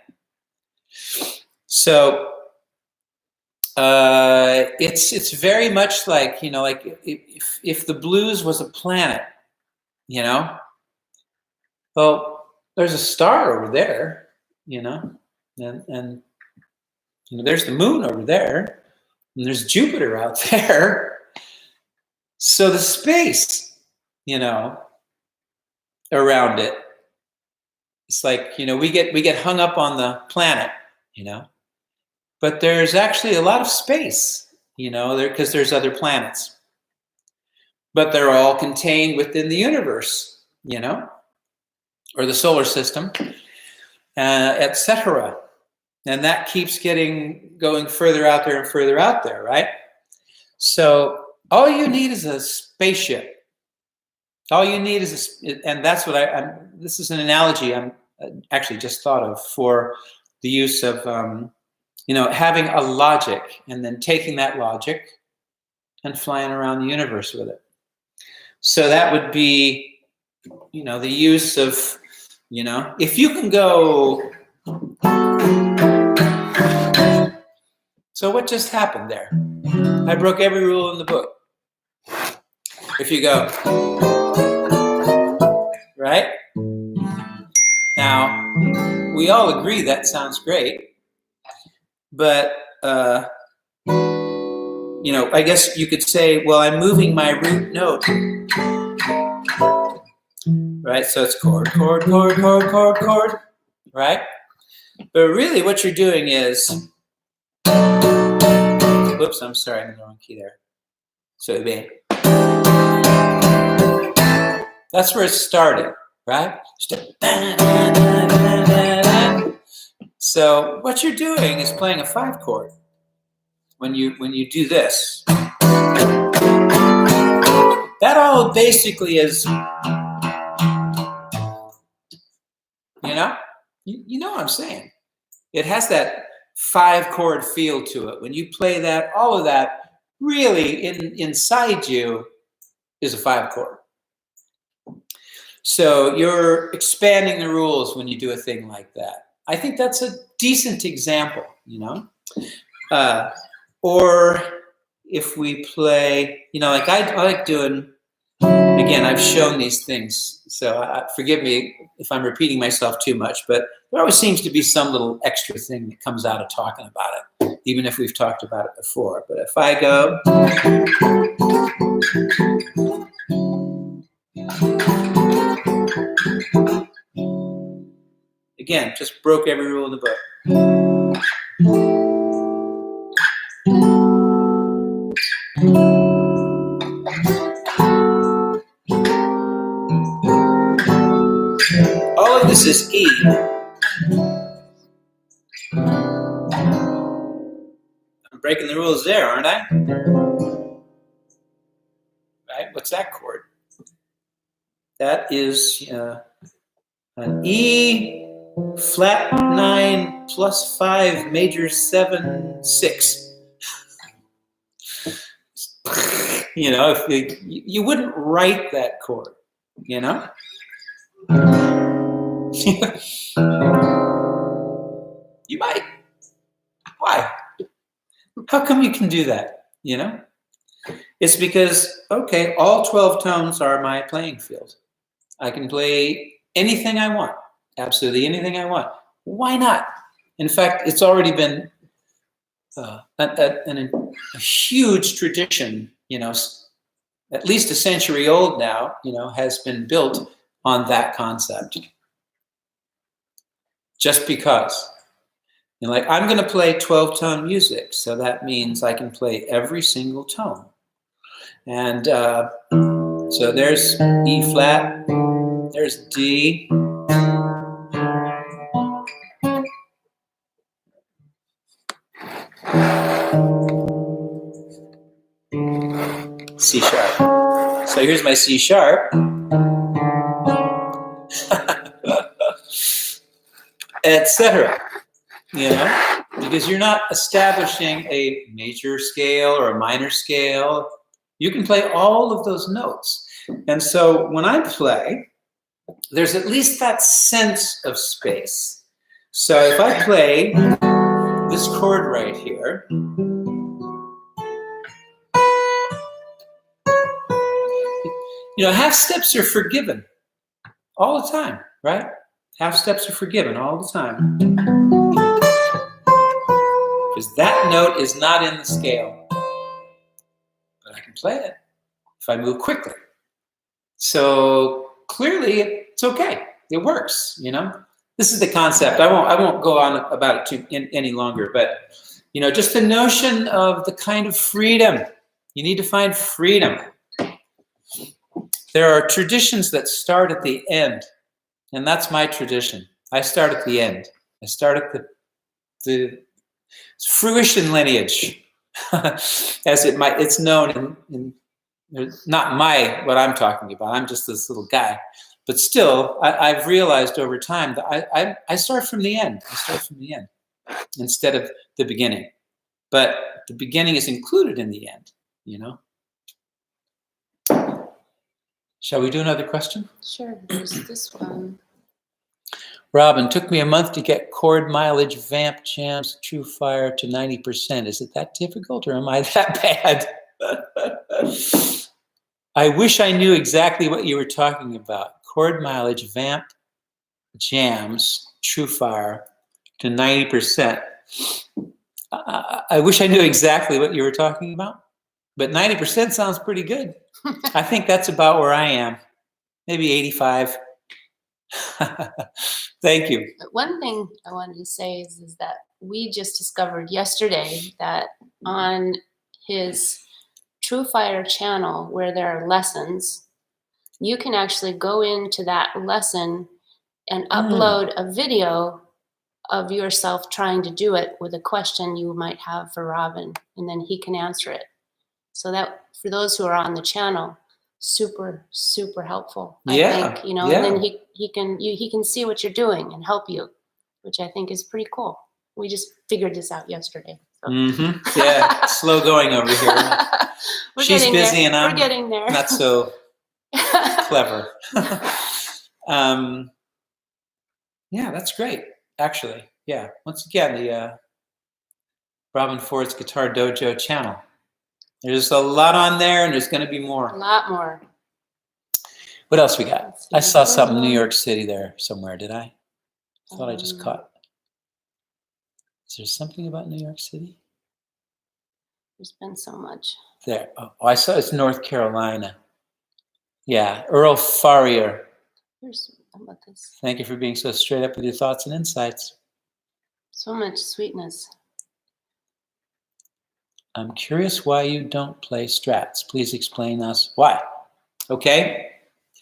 A: So, it's very much like, like if the blues was a planet, well, there's a star over there, and there's the moon over there, and there's Jupiter out there. So the space, around it, it's like, we get hung up on the planet, but there's actually a lot of space, because there's other planets. But they're all contained within the universe, or the solar system, etc. And that keeps going further out there and further out there, right? So all you need is a spaceship. All you need is and that's what this is an analogy I'm actually just thought of for the use of, having a logic and then taking that logic and flying around the universe with it. So that would be, the use of, if you can go. So what just happened there? I broke every rule in the book. If you go, right? Now, we all agree that sounds great, but, I guess you could say, well, I'm moving my root note, right? So it's chord, chord, chord, chord, chord, chord, right? But really what you're doing is, whoops, I'm sorry, I'm in the wrong key there. So it'd be, that's where it started, right? So what you're doing is playing a 5 chord when you do this. That all basically is, you know what I'm saying. It has that 5 chord feel to it. When you play that, all of that really inside you is a 5 chord. So you're expanding the rules when you do a thing like that. I think that's a decent example, or if we play, like I like doing, again, I've shown these things, so forgive me if I'm repeating myself too much, but there always seems to be some little extra thing that comes out of talking about it, even if we've talked about it before. But if I go, Again, just broke every rule in the book. All of this is E. I'm breaking the rules there, aren't I? Right? What's that chord? That is an E flat 9 plus 5 major 7 6. You know, if you wouldn't write that chord, you know? You might. Why? How come you can do that, you know? It's because, okay, all 12 tones are my playing field. I can play anything I want, absolutely anything I want. Why not? In fact, it's already been a huge tradition, you know, at least a century old now, you know, has been built on that concept. Just because. You know, like, I'm going to play 12-tone music, so that means I can play every single tone. And so there's E flat, there's D, C sharp. So here's my C sharp. Etc. You know, because you're not establishing a major scale or a minor scale. You can play all of those notes. And so when I play, there's at least that sense of space. So if I play this chord right here, you know, half steps are forgiven all the time, right? Half steps are forgiven all the time. Because that note is not in the scale. But I can play it if I move quickly. So clearly it's okay. It works, you know? This is the concept. I won't go on about it any longer, but you know, just the notion of the kind of freedom. You need to find freedom. There are traditions that start at the end, and that's my tradition. I start at the end. I start at the fruition lineage, as it's known in not what I'm talking about. I'm just this little guy. But still, I've realized over time that I start from the end. I start from the end instead of the beginning. But the beginning is included in the end, you know? Shall we do another question?
B: Sure, there's this one.
A: Robben, took me a month to get chord mileage vamp jams True Fire to 90%. Is it that difficult or am I that bad? I wish I knew exactly what you were talking about. Chord mileage vamp jams True Fire to 90%. I wish I knew exactly what you were talking about, but 90% sounds pretty good. I think that's about where I am, maybe 85. Thank you.
B: One thing I wanted to say is that we just discovered yesterday that on his True Fire channel, where there are lessons, you can actually go into that lesson and upload a video of yourself trying to do it with a question you might have for Robben, and then he can answer it. So that, for those who are on the channel, super helpful. I think, you know, and then he can see what you're doing and help you, which I think is pretty cool. We just figured this out yesterday. So.
A: Yeah, slow going over here. She's busy and I'm
B: getting there.
A: Not so clever. Yeah, that's great. Actually, yeah. Once again, the Robben Ford's Guitar Dojo channel. There's a lot on there, and there's going to be more.
B: A lot more.
A: What else we got? I saw something in New York City there somewhere. Did I? I thought I just caught. Is there something about New York City?
B: There's been so much.
A: There. Oh, I saw it's North Carolina. Yeah, Earl Farrier.
B: talking about this.
A: Thank you for being so straight up with your thoughts and insights.
B: So much sweetness.
A: I'm curious why you don't play strats. Please explain us why. Okay.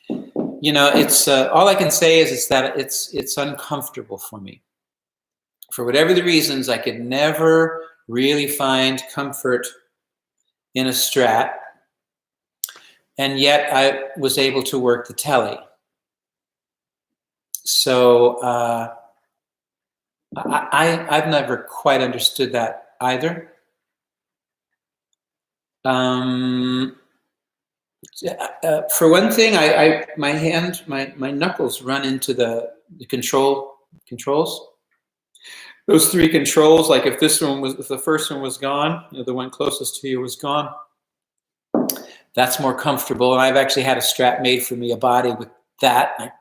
A: You know, it's all I can say is that it's uncomfortable for me. For whatever the reasons, I could never really find comfort in a strat, and yet I was able to work the Telly. So I've never quite understood that either. For one thing, my knuckles run into the controls. Those three controls, like if the first one was gone, the one closest to you was gone, that's more comfortable. And I've actually had a strat made for me, a body with that. I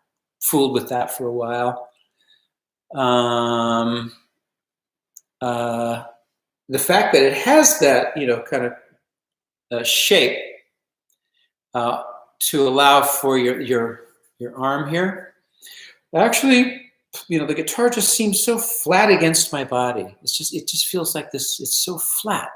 A: fooled with that for a while. The fact that it has that, kind of shape to allow for your arm here, actually, the guitar just seems so flat against my body. It just feels like this. It's so flat.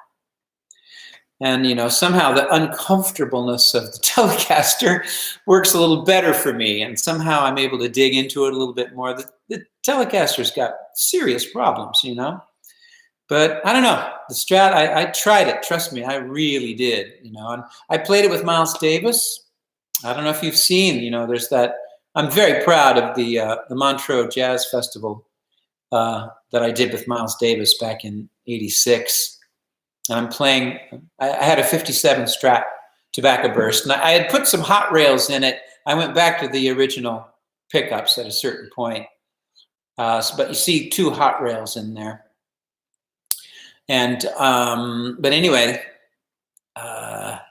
A: And, somehow the uncomfortableness of the Telecaster works a little better for me. And somehow I'm able to dig into it a little bit more. The Telecaster's got serious problems, But I don't know. The Strat, I tried it. Trust me, I really did, And I played it with Miles Davis. I don't know if you've seen, there's that. I'm very proud of the Montreux Jazz Festival that I did with Miles Davis back in '86. And I'm playing, I had a 57 Strat tobacco burst, and I had put some hot rails in it. I went back to the original pickups at a certain point. But you see two hot rails in there. And, but anyway, I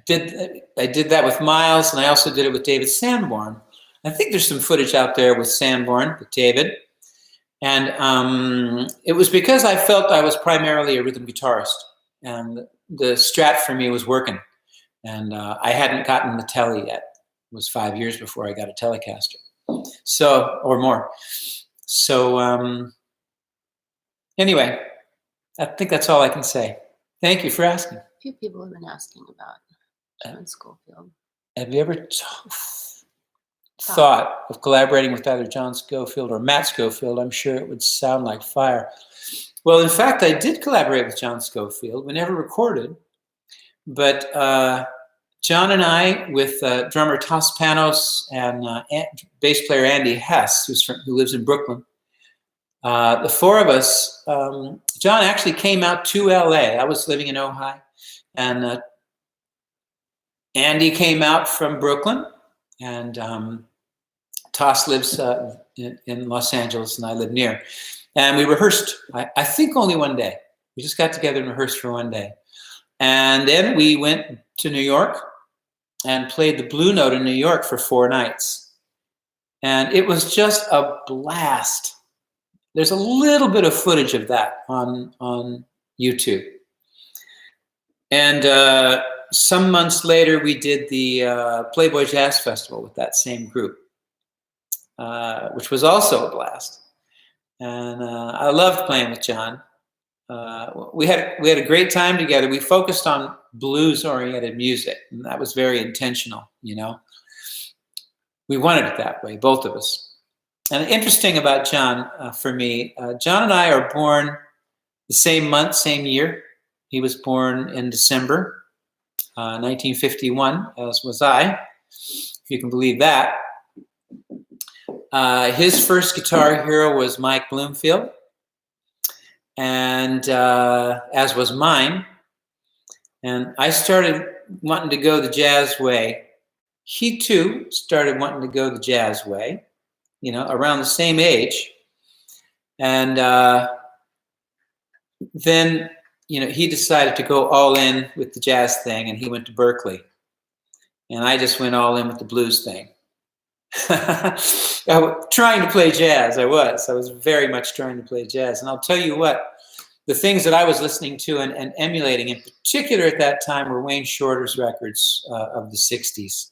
A: did that with Miles, and I also did it with David Sanborn. I think there's some footage out there with Sanborn, with David. And it was because I felt I was primarily a rhythm guitarist, and the Strat for me was working. And I hadn't gotten the Telly yet. It was 5 years before I got a Telecaster, or more. So anyway, I think that's all I can say. Thank you for asking.
B: A few people have been asking about John Scofield.
A: Have you ever thought of collaborating with either John Scofield or Matt Scofield? I'm sure it would sound like fire. Well, in fact, I did collaborate with John Scofield. We never recorded, but John and I, with drummer Tas Panos and bass player Andy Hess, who lives in Brooklyn, the four of us, John actually came out to LA. I was living in Ojai, and Andy came out from Brooklyn, and Tas lives in Los Angeles, and I live near. And we rehearsed, I think only one day. We just got together and rehearsed for one day. And then we went to New York and played the Blue Note in New York for 4 nights. And it was just a blast. There's a little bit of footage of that on YouTube. And some months later, we did the Playboy Jazz Festival with that same group, which was also a blast. And I loved playing with John. We had a great time together. We focused on blues-oriented music, and that was very intentional. We wanted it that way, both of us. And interesting about John, for me, John and I are born the same month, same year. He was born in December 1951, as was I, if you can believe that. His first guitar hero was Mike Bloomfield, and as was mine. And I started wanting to go the jazz way. He too started wanting to go the jazz way, around the same age. And then, he decided to go all in with the jazz thing, and he went to Berkeley. And I just went all in with the blues thing. Trying to play jazz, I was very much trying to play jazz. And I'll tell you what, the things that I was listening to and emulating in particular at that time were Wayne Shorter's records of the 60s.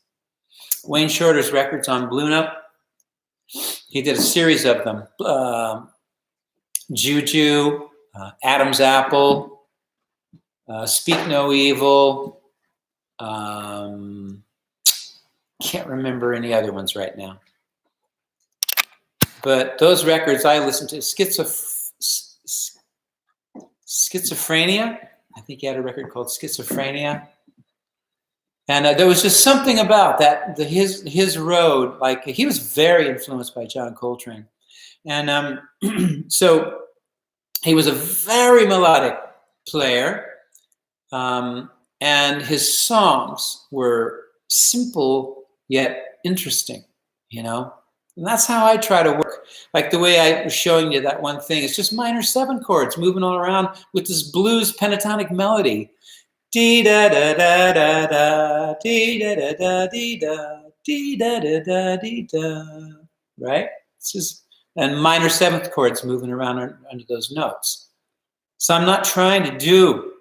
A: Wayne Shorter's records on Blue Note. He did a series of them. Juju, Adam's Apple, Speak No Evil. Can't remember any other ones right now. But those records I listened to. Schizophrenia. I think he had a record called Schizophrenia. And there was just something about that, his road, like he was very influenced by John Coltrane. And so he was a very melodic player. And his songs were simple yet interesting, you know? And that's how I try to work. Like the way I was showing you that one thing, it's just minor 7 chords moving all around with this blues pentatonic melody. Dee da da da da da, dee da da da dee da, dee da da da dee da. Right? It's just, and minor 7th chords moving around under those notes. So I'm not trying to do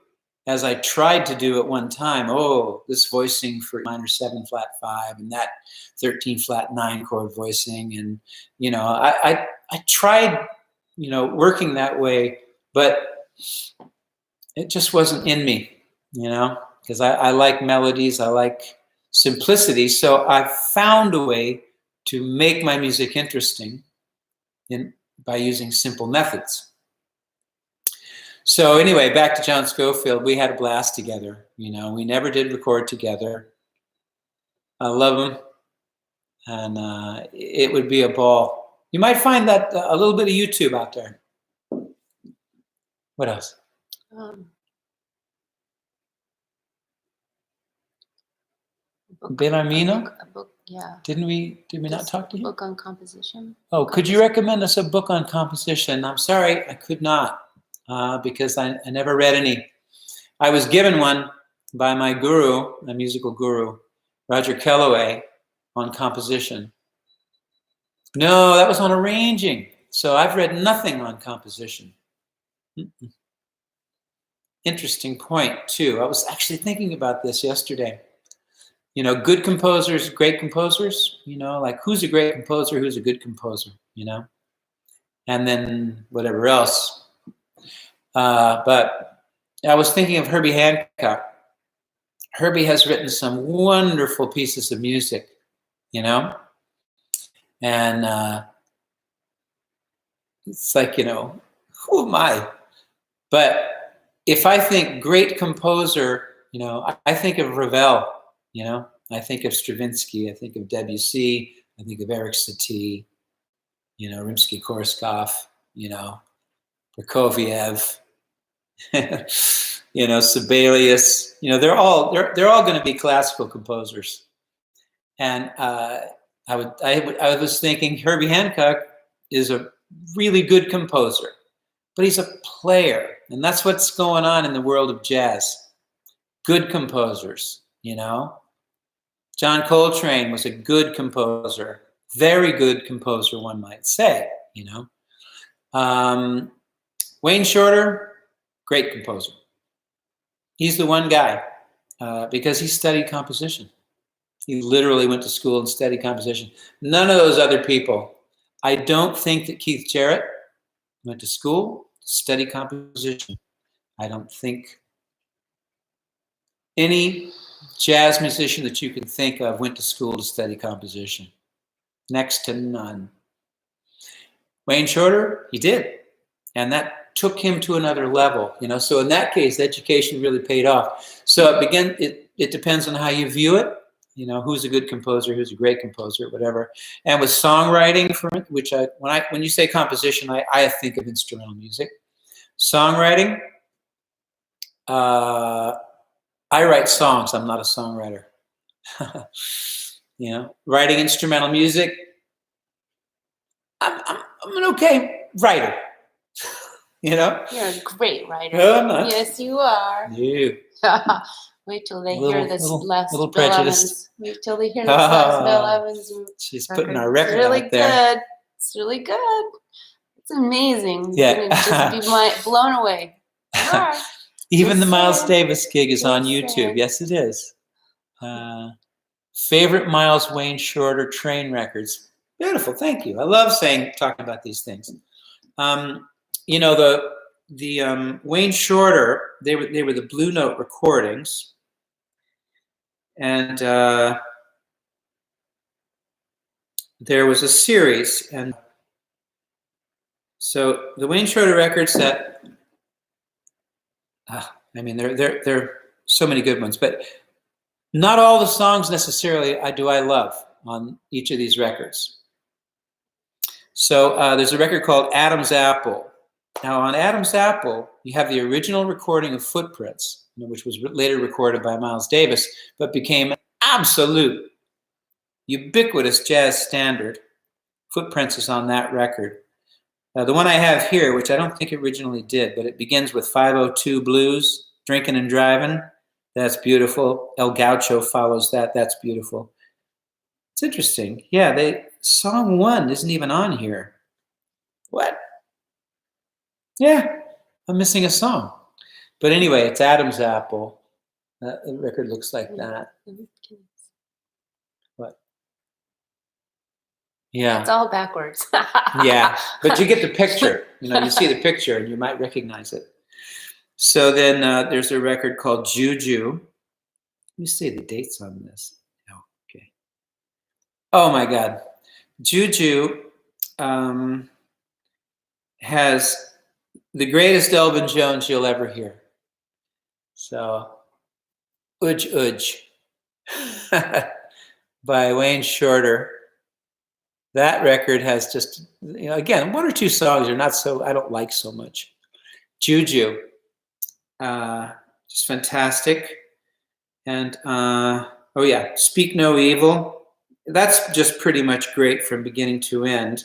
A: as I tried to do at one time. Oh, this voicing for minor 7 flat 5 and that 13 flat 9 chord voicing, and you know, I tried, you know, working that way, but it just wasn't in me. You know, because I like melodies, I like simplicity. So I found a way to make my music interesting by using simple methods. So anyway, back to John Scofield. We had a blast together. You know, we never did record together. I love him, and it would be a ball. You might find that a little bit of YouTube out there. What else? Bellarmino?
B: A book, yeah.
A: Did we not talk to you?
B: Book on composition.
A: Oh, could you recommend us a book on composition? I'm sorry, I could not, because I never read any. I was given one by my guru, my musical guru, Roger Kellaway, on composition. No, that was on arranging. So I've read nothing on composition. Interesting point, too. I was actually thinking about this yesterday. You know, good composers, great composers, you know, like who's a great composer, who's a good composer, you know, and then whatever else. But I was thinking of Herbie Hancock. Herbie has written some wonderful pieces of music, you know, and it's like, you know, who am I? But if I think great composer, you know, I think of Ravel. You know, I think of Stravinsky, I think of Debussy, I think of Eric Satie, you know, Rimsky-Korsakov, you know, Prokofiev, you know, Sibelius. You know, they're all going to be classical composers. And I was thinking Herbie Hancock is a really good composer, but he's a player, and that's what's going on in the world of jazz. Good composers, you know. John Coltrane was a good composer, very good composer, one might say, you know. Wayne Shorter, great composer. He's the one guy, because he studied composition. He literally went to school and studied composition. None of those other people. I don't think that Keith Jarrett went to school to study composition. I don't think any jazz musician that you can think of went to school to study composition. Next to none. Wayne Shorter, he did. And that took him to another level, you know. So in that case, education really paid off. So it depends on how you view it. You know, who's a good composer, who's a great composer, whatever. And with songwriting, which when you say composition, I think of instrumental music. Songwriting, I write songs. I'm not a songwriter. You know, writing instrumental music, I'm an okay writer. You know?
B: You're a great writer.
A: Oh, no.
B: Yes, you are.
A: You.
B: Wait till they hear this last
A: little
B: Bill
A: prejudice.
B: Evans. Wait till they hear this last Bill Evans.
A: She's putting our record
B: really
A: out there.
B: good. It's really good. It's amazing.
A: Yeah.
B: You're gonna just be blown away. You are.
A: Even
B: Just
A: the Miles
B: saying.
A: Davis gig is on
B: Just
A: YouTube.
B: saying.
A: Yes, it is. Favorite Miles Wayne Shorter train records. Beautiful, thank you. I love talking about these things. You know, the Wayne Shorter, they were the Blue Note recordings, and there was a series, and so the Wayne Shorter records that I mean, there are so many good ones, but not all the songs necessarily I love on each of these records. So there's a record called Adam's Apple. Now on Adam's Apple, you have the original recording of Footprints, which was later recorded by Miles Davis, but became absolute, ubiquitous jazz standard. Footprints is on that record. The one I have here, which I don't think originally did, but it begins with 502 Blues, Drinking and Driving. That's beautiful. El Gaucho follows that. That's beautiful. It's interesting. Yeah, song 1 isn't even on here. What? Yeah, I'm missing a song. But anyway, it's Adam's Apple. The record looks like that. What? Yeah.
B: It's all backwards.
A: Yeah, but you get the picture. You know, you see the picture and you might recognize it. So then there's a record called Juju. Let me see the dates on this. Oh, okay. Oh my God. Juju has the greatest Elvin Jones you'll ever hear. So, Udge Udge by Wayne Shorter. That record has just, you know, again, 1 or 2 songs I don't like so much. Juju, just fantastic. And, oh yeah, Speak No Evil. That's just pretty much great from beginning to end.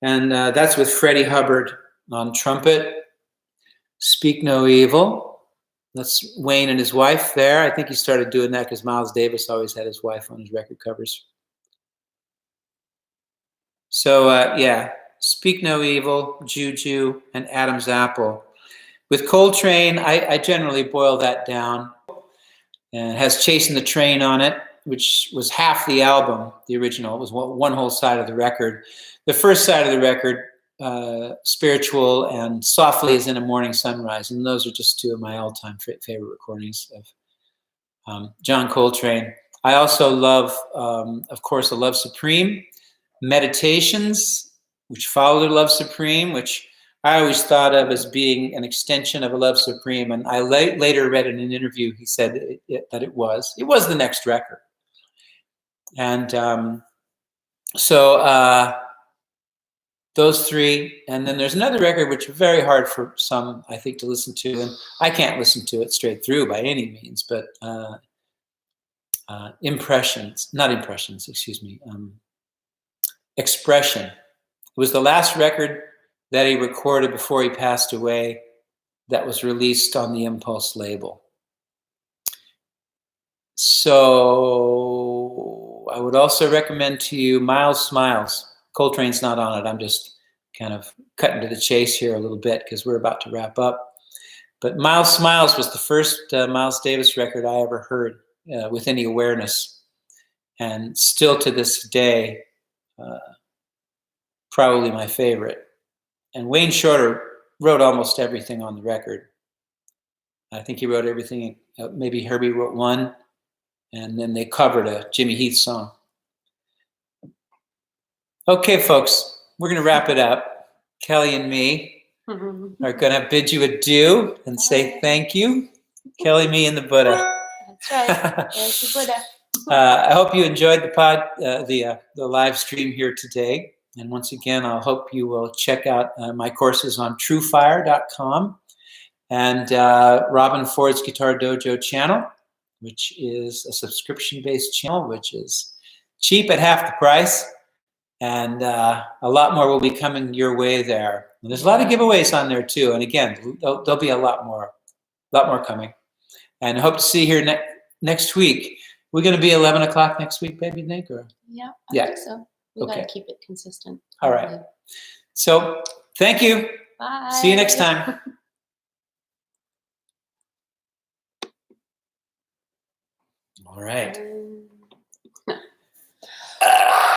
A: And that's with Freddie Hubbard on trumpet. Speak No Evil. That's Wayne and his wife there. I think he started doing that because Miles Davis always had his wife on his record covers. So yeah, Speak No Evil, Juju, and Adam's Apple. With Coltrane, I generally boil that down. And it has Chasing the Train on it, which was half the album, the original. It was one whole side of the record. The first side of the record, Spiritual and Softly as in a Morning Sunrise. And those are just 2 of my all-time favorite recordings of John Coltrane. I also love, of course, A Love Supreme, Meditations, which followed A Love Supreme, which I always thought of as being an extension of A Love Supreme. And I later read in an interview, he said that it was the next record. And so those 3. And then there's another record, which is very hard for some, I think, to listen to. And I can't listen to it straight through by any means, but Expression. It was the last record that he recorded before he passed away that was released on the Impulse label. So I would also recommend to you Miles Smiles. Coltrane's not on it. I'm just kind of cutting to the chase here a little bit because we're about to wrap up. But Miles Smiles was the first Miles Davis record I ever heard with any awareness. And still to this day, probably my favorite. And Wayne Shorter wrote almost everything on the record. I think he wrote everything. Maybe Herbie wrote 1, and then they covered a Jimmy Heath song. Okay, folks, we're going to wrap it up. Kelly and me are going to bid you adieu and say thank you. Kelly, me, and the Buddha.
B: That's right. There's the Buddha.
A: I hope you enjoyed the live stream here today. And once again, I hope you will check out my courses on truefire.com and Robben Ford's Guitar Dojo channel, which is a subscription-based channel, which is cheap at half the price. And a lot more will be coming your way there. And there's a lot of giveaways on there too. And again, there'll be a lot more coming. And I hope to see you here next week. We're going to be 11 o'clock next week, baby, Nick? Or?
B: Yeah, I think so. We got to keep it consistent.
A: All right. So thank you.
B: Bye.
A: See you next time. All right.